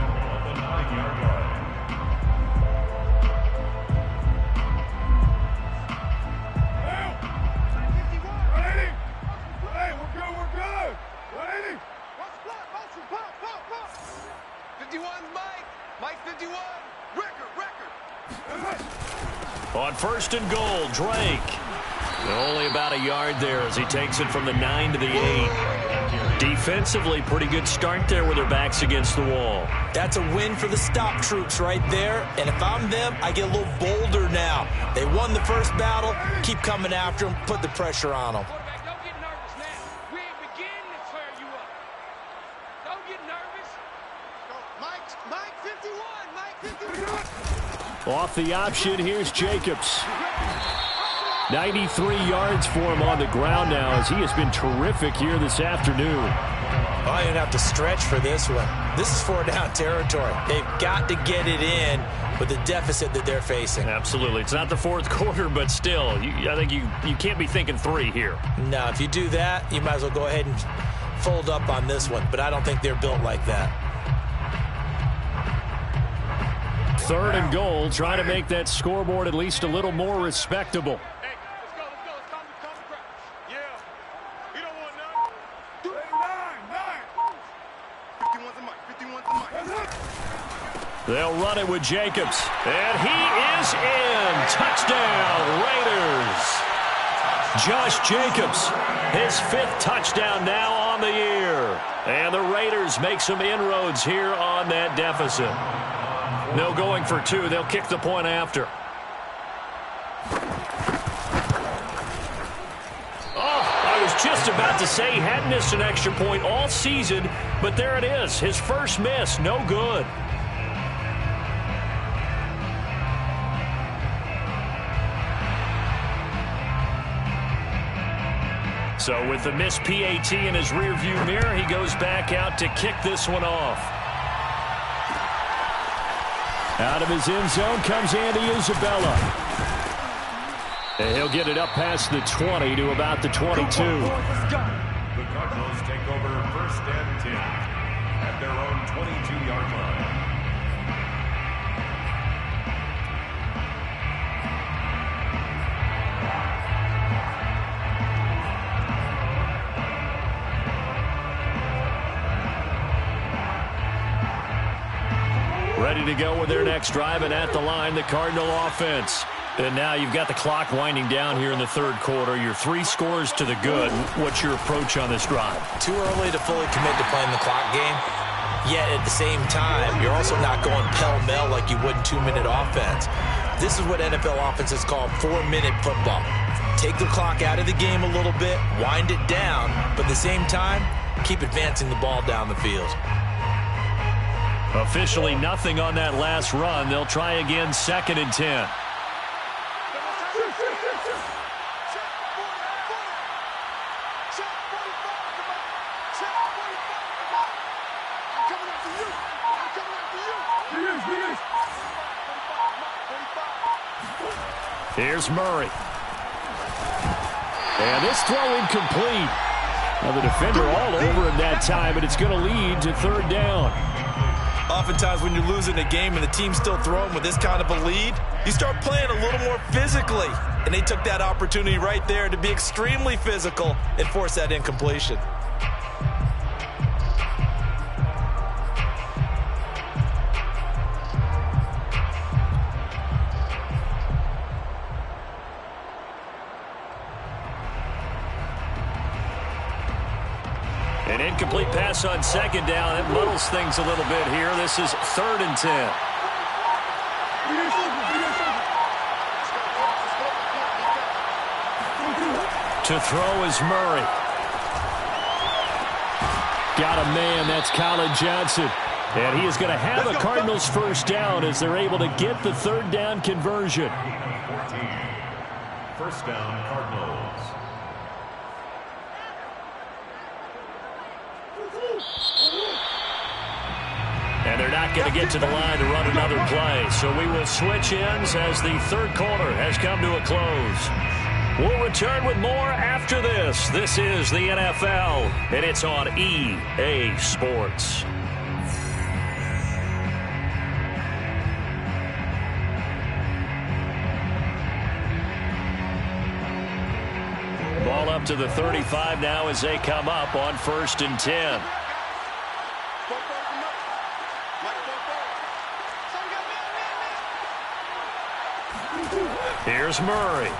On first and goal, Drake. Only about a yard there as he takes it from the 9 to the 8. Defensively, pretty good start there with their backs against the wall. That's a win for the stop troops right there. And if I'm them, I get a little bolder now. They won the first battle. Keep coming after them. Put the pressure on them. Quarterback, don't get nervous now. We ain't beginning to tear you up. Don't get nervous. Mike 51. Mike 51. Off the option, here's Jacobs. 93 yards for him on the ground now as he has been terrific here this afternoon. I didn't have to stretch for this one. This is 4-down territory. They've got to get it in with the deficit that they're facing. Absolutely. It's not the fourth quarter, but still, I think you can't be thinking 3 here. No, if you do that, you might as well go ahead and fold up on this one. But I don't think they're built like that. Third and goal, trying to make that scoreboard at least a little more respectable. Hey, let's go. It's time to crash. Yeah. You don't want none. 9. 51's the mic. They'll run it with Jacobs. And he is in. Touchdown, Raiders. Josh Jacobs, his 5th touchdown now on the year. And the Raiders make some inroads here on that deficit. No going for 2. They'll kick the point after. Oh, I was just about to say he hadn't missed an extra point all season, but there it is. His first miss, no good. So with the missed PAT in his rearview mirror, he goes back out to kick this one off. Out of his end zone comes Andy Isabella. And he'll get it up past the 20 to about the 22. The Cardinals take over first and 10 at their own 22-yard line. Ready to go with their next drive, and at the line, the Cardinal offense. And now you've got the clock winding down here in the third quarter. Your 3 scores to the good. What's your approach on this drive? Too early to fully commit to playing the clock game. Yet at the same time, you're also not going pell-mell like you would in 2-minute offense. This is what NFL offenses call 4-minute football. Take the clock out of the game a little bit, wind it down, but at the same time, keep advancing the ball down the field. Officially nothing on that last run. They'll try again, 2nd and 10. Here's Murray. And this throw incomplete. Now the defender all over him that time, and it's going to lead to 3rd down. Oftentimes when you're losing a game and the team's still throwing with this kind of a lead, you start playing a little more physically. And they took that opportunity right there to be extremely physical and force that incompletion. An incomplete pass on 2nd down. It muddles things a little bit here. This is 3rd and 10. To throw is Murray. Got a man. That's Colin Johnson. And he is going to have the Cardinals' 1st down as they're able to get the 3rd down conversion. 1st down, Cardinals. And they're not going to get to the line to run another play. So we will switch ends as the 3rd quarter has come to a close. We'll return with more after this. This is the NFL, and it's on EA Sports. Ball up to the 35 now as they come up on 1st and 10. Here's Murray.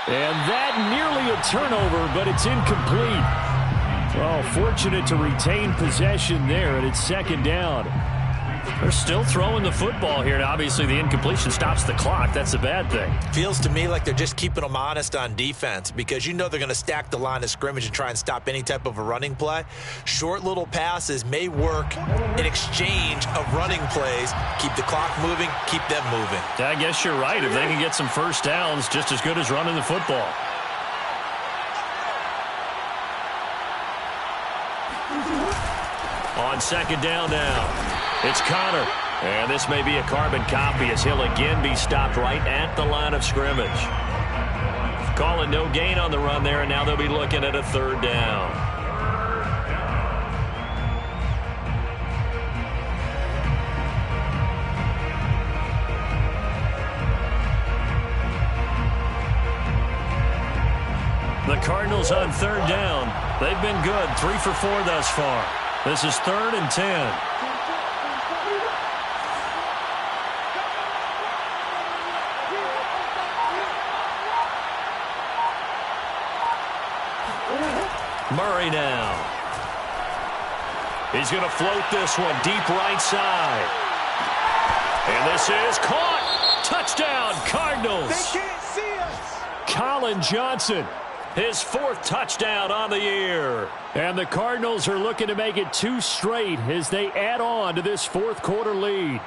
And that nearly a turnover, but it's incomplete. Well, fortunate to retain possession there, and it's 2nd down. They're still throwing the football here, and obviously the incompletion stops the clock. That's a bad thing. Feels to me like they're just keeping them honest on defense because you know they're going to stack the line of scrimmage and try and stop any type of a running play. Short little passes may work in exchange of running plays. Keep the clock moving, keep them moving. I guess you're right. If they can get some 1st downs, just as good as running the football. On 2nd down now. It's Connor, and this may be a carbon copy as he'll again be stopped right at the line of scrimmage. Calling no gain on the run there, and now they'll be looking at a 3rd down. The Cardinals on 3rd down. They've been good, 3 for 4 thus far. This is 3rd and 10. Murray now. He's going to float this one deep right side. And this is caught. Touchdown, Cardinals. They can't see us. Colin Johnson, his 4th touchdown on the year. And the Cardinals are looking to make it 2 straight as they add on to this 4th quarter lead.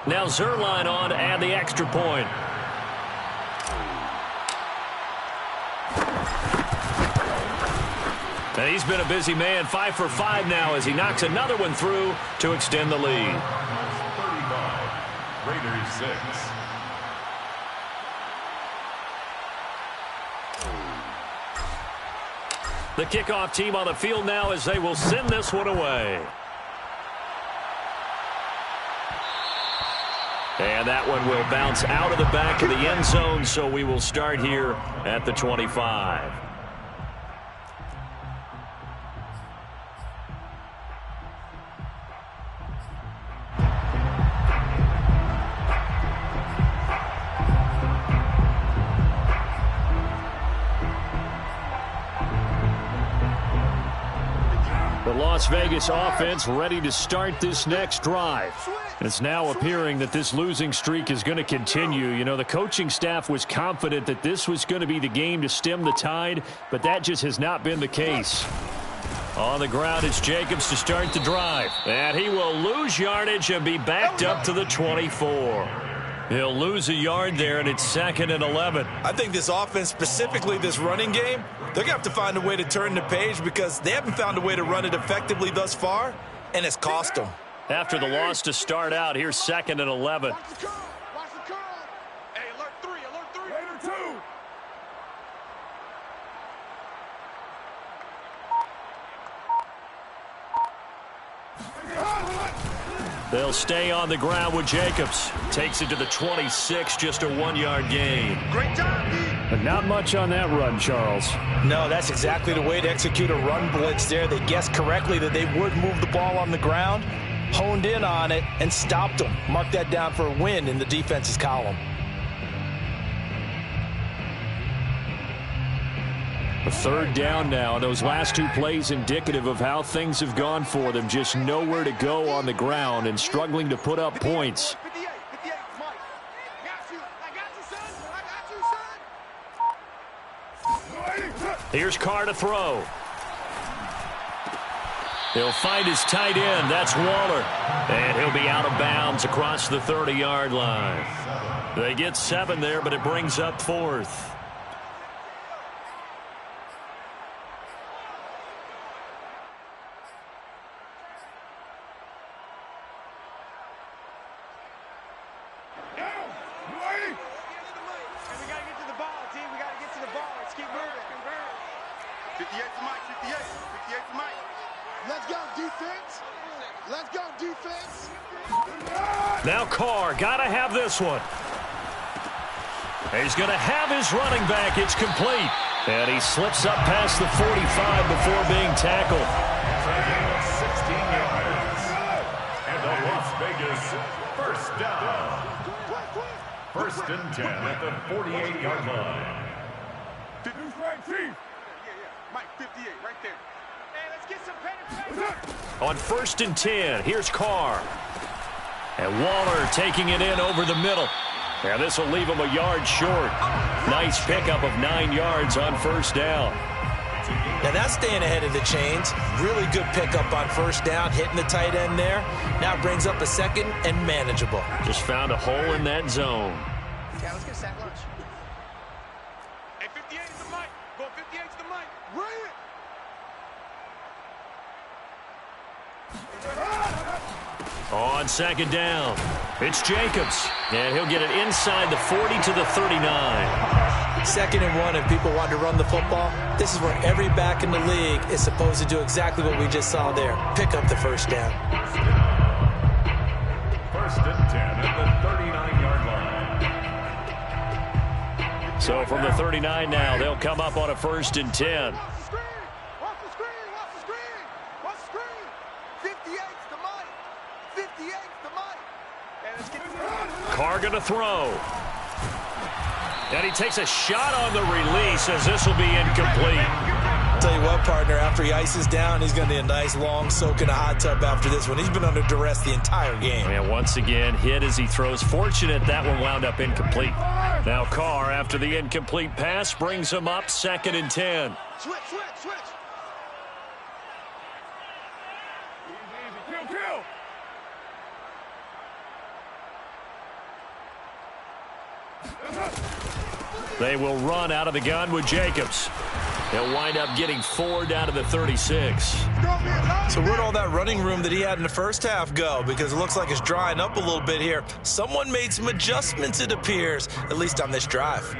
Now Zerline on to add the extra point. And he's been a busy man, 5 for 5 now as he knocks another one through to extend the lead. 35, Raiders 6. The kickoff team on the field now as they will send this one away. And that one will bounce out of the back of the end zone, so we will start here at the 25. Las Vegas offense ready to start this next drive. It's now appearing that this losing streak is going to continue. You know, the coaching staff was confident that this was going to be the game to stem the tide, but that just has not been the case. On the ground, it's Jacobs to start the drive. And he will lose yardage and be backed up to the 24. He'll lose a yard there, and it's 2nd and 11. I think this offense, specifically this running game, they're going to have to find a way to turn the page because they haven't found a way to run it effectively thus far, and it's cost them. After the loss to start out, here's 2nd and 11. Watch the curl. Watch the curl. Hey, alert 3. Alert 3. Raider 2. They'll stay on the ground with Jacobs. Takes it to the 26, just a 1-yard gain. Great job, D. But not much on that run, Charles. No, that's exactly the way to execute a run blitz there. They guessed correctly that they would move the ball on the ground, honed in on it, and stopped them. Mark that down for a win in the defense's column. A 3rd down now. Those last 2 plays indicative of how things have gone for them. Just nowhere to go on the ground and struggling to put up points. 58, Mike. I got you, son. Here's Carr to throw. He'll find his tight end. That's Waller. And he'll be out of bounds across the 30-yard line. They get 7 there, but it brings up 4th. Now Carr, got to have this one. He's going to have his running back. It's complete. And he slips up past the 45 before being tackled. 16 yards. And the Las Vegas first down. 1st and 10 at the 48-yard line. Mike, 58, right there. Hey, let's get some penetration. On 1st and 10, here's Carr. And Waller taking it in over the middle. And this will leave him a yard short. Nice pickup of 9 yards on 1st down. Now that's staying ahead of the chains. Really good pickup on 1st down, hitting the tight end there. Now brings up a 2nd and manageable. Just found a hole in that zone. Okay, let's get a sack lunch. Hey, 58 is the mic. Go 58 is the mic. Bring it. On 2nd down, it's Jacobs. And he'll get it inside the 40 to the 39. 2nd and 1, if people want to run the football, this is where every back in the league is supposed to do exactly what we just saw there. Pick up the 1st down. 1st and 10 at the 39-yard line. So from the 39 now, they'll come up on a 1st and 10. Watch the screen. Watch the screen. Watch the screen. 58's the mic. 58's the mic. Hey, let's get Carr going to throw. And he takes a shot on the release as this will be incomplete. Tell you what, partner, after he ices down, he's going to need a nice long soak in a hot tub after this one. He's been under duress the entire game. And once again, hit as he throws. Fortunate that one wound up incomplete. Now Carr, after the incomplete pass, brings him up 2nd and 10. switch. Kill. They will run out of the gun with Jacobs. He'll wind up getting 4 down to the 36. So where'd all that running room that he had in the 1st half go? Because it looks like it's drying up a little bit here. Someone made some adjustments, it appears, at least on this drive.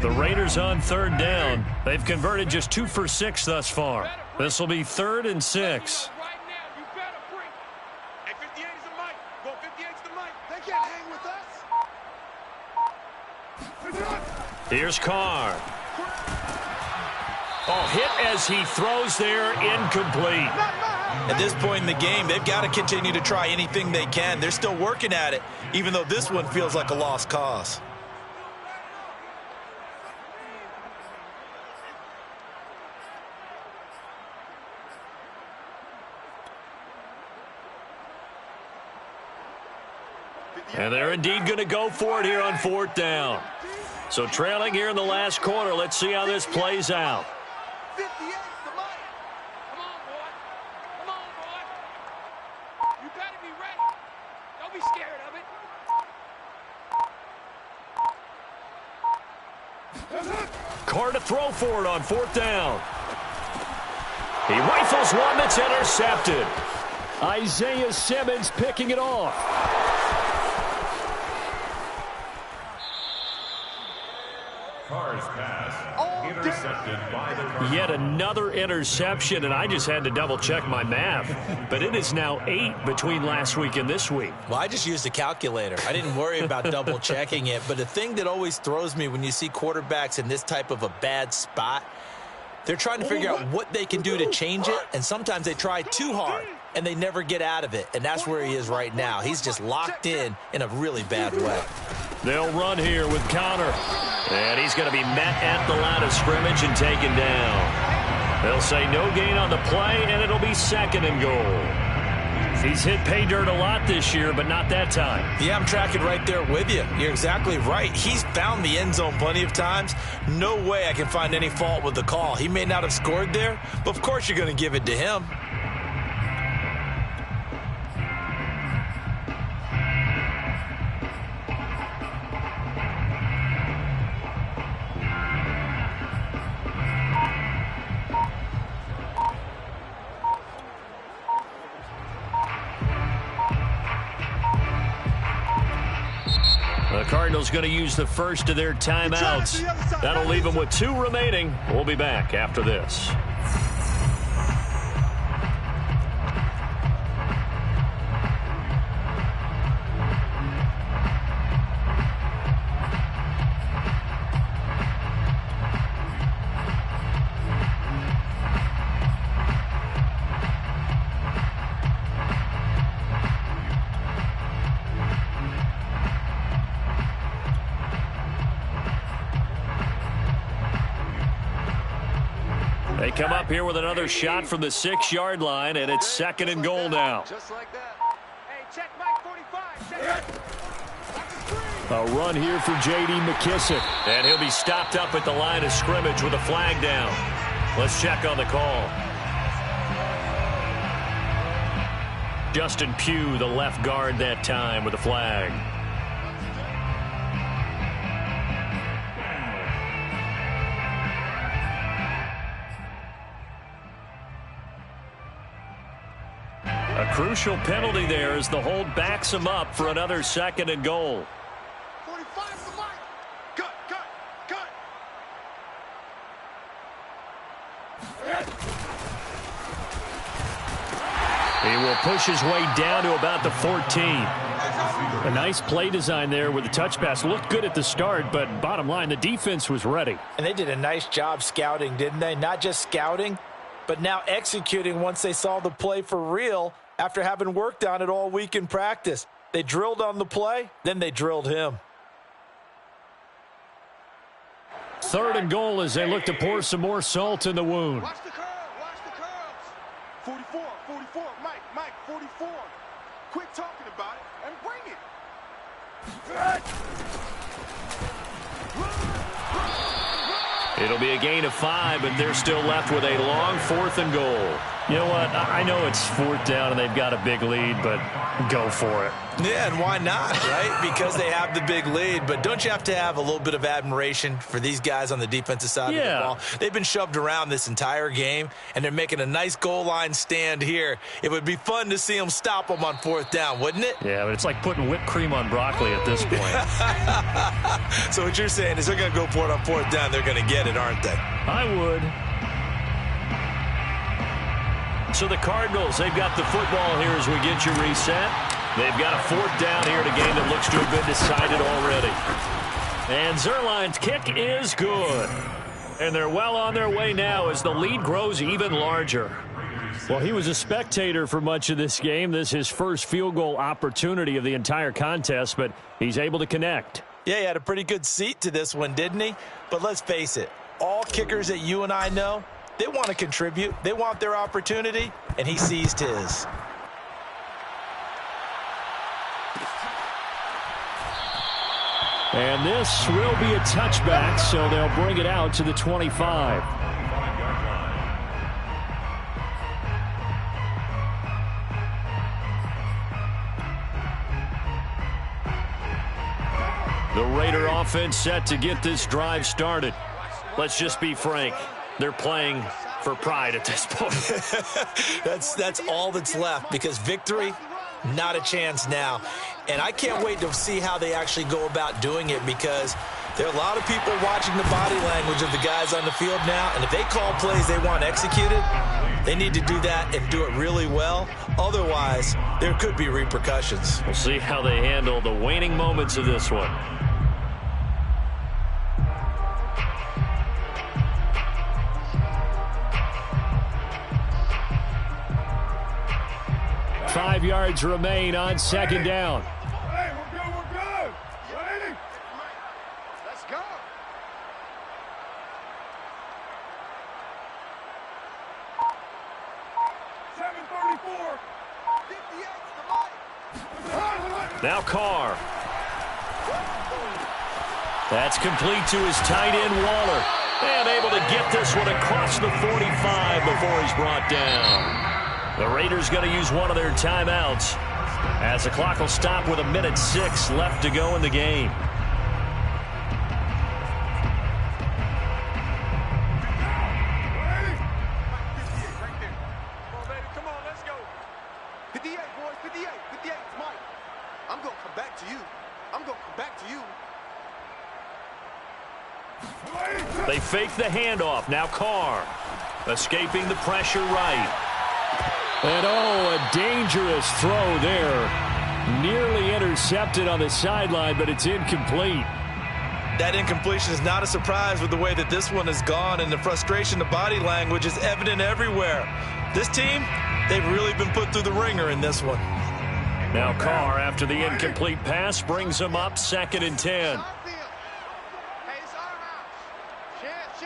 The Raiders on 3rd down. They've converted just 2 for 6 thus far. This will be 3rd and 6. Right now, you better bring. Hey, 58 is the mic. Go 58's the mic. They can't hang with us. Here's Carr. Oh, hit as he throws there, incomplete. At this point in the game, they've got to continue to try anything they can. They're still working at it, even though this one feels like a lost cause. And they're indeed going to go for it here on 4th down. So trailing here in the last quarter. Let's see how this plays out. 58's the money. Come on, boy. Come on, boy. You better be ready. Don't be scared of it. Carr to throw for it on 4th down. He rifles one that's intercepted. Isaiah Simmons picking it off. Carr's pass intercepted by the Cardinals. Yet another interception, and I just had to double-check my math. But it is now 8 between last week and this week. Well, I just used a calculator. I didn't worry about double-checking it. But the thing that always throws me when you see quarterbacks in this type of a bad spot, they're trying to figure out what they can do to change it, and sometimes they try too hard, and they never get out of it. And that's where he is right now. He's just locked in a really bad way. They'll run here with Connor. And he's going to be met at the line of scrimmage and taken down. They'll say no gain on the play, and it'll be 2nd and goal. He's hit pay dirt a lot this year, but not that time. Yeah, I'm tracking right there with you. You're exactly right. He's found the end zone plenty of times. No way I can find any fault with the call. He may not have scored there, but of course you're going to give it to him. The Cardinals going to use the first of their timeouts. That'll leave them with 2 remaining. We'll be back after this. They come up here with another shot from the 6-yard line, and it's 2nd and goal now. Just like that. Hey, check Mike 45. Check it. A run here for J.D. McKissick. And he'll be stopped up at the line of scrimmage with a flag down. Let's check on the call. Justin Pugh, the left guard that time, with a flag. A crucial penalty there as the hold backs him up for another 2nd and goal. 45's the mark. Cut, cut, cut. He will push his way down to about the 14. A nice play design there with the touch pass. Looked good at the start, but bottom line, the defense was ready. And they did a nice job scouting, didn't they? Not just scouting, but now executing once they saw the play for real after having worked on it all week in practice. They drilled on the play, then they drilled him. 3rd and goal as they look to pour some more salt in the wound. Watch the curl, watch the curls. 44, 44, Mike, 44. Quit talking about it and bring it. It'll be a gain of 5, but they're still left with a long 4th and goal. You know what? I know it's 4th down and they've got a big lead, but go for it. Yeah, and why not, right? Because they have the big lead. But don't you have to have a little bit of admiration for these guys on the defensive side of the ball? They've been shoved around this entire game, and they're making a nice goal line stand here. It would be fun to see them stop them on 4th down, wouldn't it? Yeah, but it's like putting whipped cream on broccoli at this point. So what you're saying is they're going to go for it on 4th down. They're going to get it, aren't they? I would. So the Cardinals, they've got the football here as we get you reset. They've got a 4th down here in a game that looks to have been decided already. And Zerline's kick is good. And they're well on their way now as the lead grows even larger. Well, he was a spectator for much of this game. This is his first field goal opportunity of the entire contest, but he's able to connect. Yeah, he had a pretty good seat to this one, didn't he? But let's face it, all kickers that you and I know, they want to contribute. They want their opportunity, and he seized his. And this will be a touchback, so they'll bring it out to the 25. The Raider offense set to get this drive started. Let's just be frank. They're playing for pride at this point. That's all that's left, because victory, not a chance now. And I can't wait to see how they actually go about doing it, because there are a lot of people watching the body language of the guys on the field now, and if they call plays they want executed, they need to do that and do it really well. Otherwise, there could be repercussions. We'll see how they handle the waning moments of this one. Five yards remain on second down. Hey, we're good. Ready? Let's go. Now Carr. That's complete to his tight end, Waller. And able to get this one across the 45 before he's brought down. The Raiders going to use one of their timeouts as the clock will stop with 1:06 left to go in the game. Come on, let's go. 58, boys, 58, 58, Mike. I'm going to come back to you. They fake the handoff. Now Carr escaping the pressure right. And a dangerous throw there. Nearly intercepted on the sideline, but it's incomplete. That incompletion is not a surprise with the way that this one has gone, and the frustration, the body language is evident everywhere. This team, they've really been put through the ringer in this one. Now Carr, after the incomplete pass, brings him up 2nd and 10. Hey, it's our house. Chance.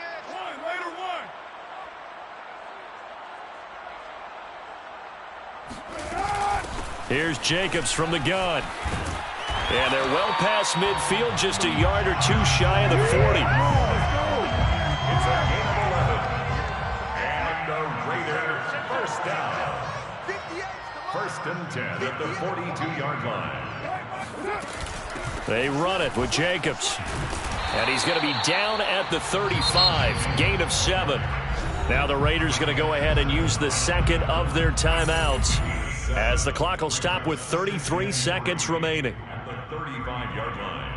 Later one. Here's Jacobs from the gun. And they're well past midfield, just a yard or two shy of the 40. It's a gain of 11. And the Raiders first down. 1st and 10 at the 42-yard line. They run it with Jacobs. And he's going to be down at the 35. Gain of 7. Now the Raiders going to go ahead and use the second of their timeouts, as the clock will stop with 33 seconds remaining. At the 35-yard line.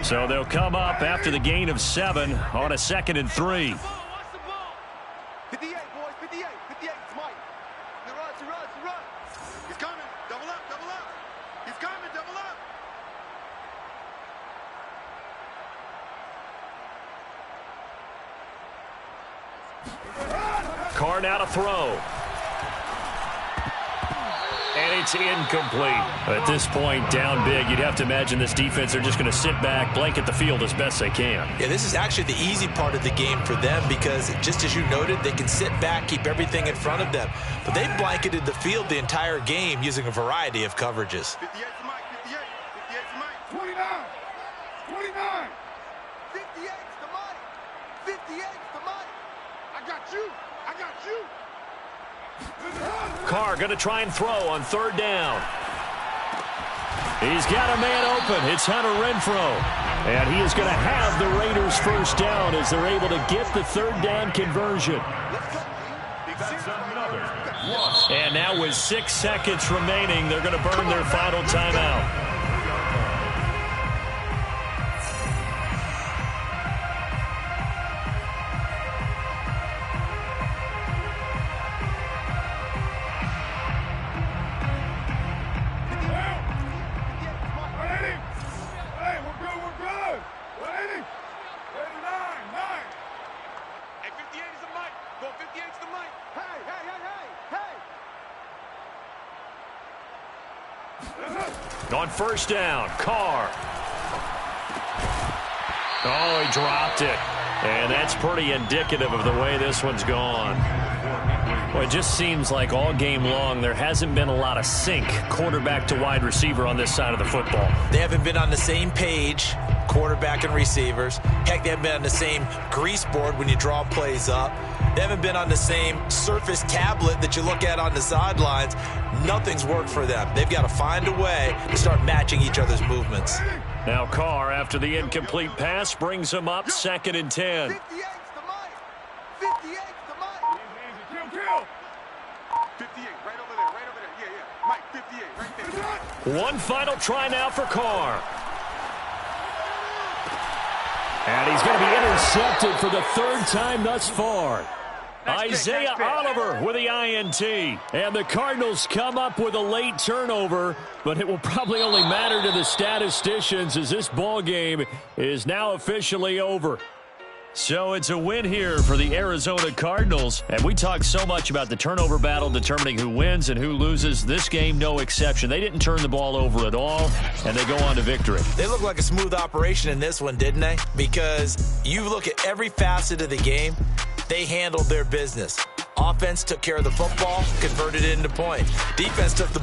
So they'll come up after the gain of 7 on a 2nd and 3. 58, boys, 58, 58, it's Mike. He runs. He's coming, double up. He's coming, double up. Carr now to throw. And it's incomplete. At this point, down big, you'd have to imagine this defense, they're just going to sit back, blanket the field as best they can. Yeah, this is actually the easy part of the game for them, because just as you noted, they can sit back, keep everything in front of them. But they've blanketed the field the entire game using a variety of coverages. 58 to Mike, 58 to Mike. 29. 58 to Mike. 58 to Mike. I got you. Carr going to try and throw on 3rd down. He's got a man open. It's Hunter Renfrow. And he is going to have the Raiders first down as they're able to get the 3rd down conversion. That's another loss. And now with 6 seconds remaining, they're going to burn their final timeout. On first down, Carr. Oh, he dropped it. And that's pretty indicative of the way this one's gone. Well, it just seems like all game long there hasn't been a lot of sync quarterback to wide receiver on this side of the football. They haven't been on the same page, quarterback and receivers. Heck, they haven't been on the same grease board when you draw plays up. They haven't been on the same surface tablet that you look at on the sidelines. Nothing's worked for them. They've got to find a way to start matching each other's movements. Now Carr, after the incomplete pass, brings him up 2nd and 10. 58's the money. 58's the money. Kill. 58, right over there. Yeah. Mike, 58, right there. One final try now for Carr. And he's going to be intercepted for the 3rd time thus far. Isaiah Oliver with the INT. And the Cardinals come up with a late turnover, but it will probably only matter to the statisticians as this ball game is now officially over. So it's a win here for the Arizona Cardinals. And we talked so much about the turnover battle determining who wins and who loses. This game, no exception. They didn't turn the ball over at all, and they go on to victory. They look like a smooth operation in this one, didn't they? Because you look at every facet of the game, they handled their business. Offense took care of the football, converted it into points. Defense took the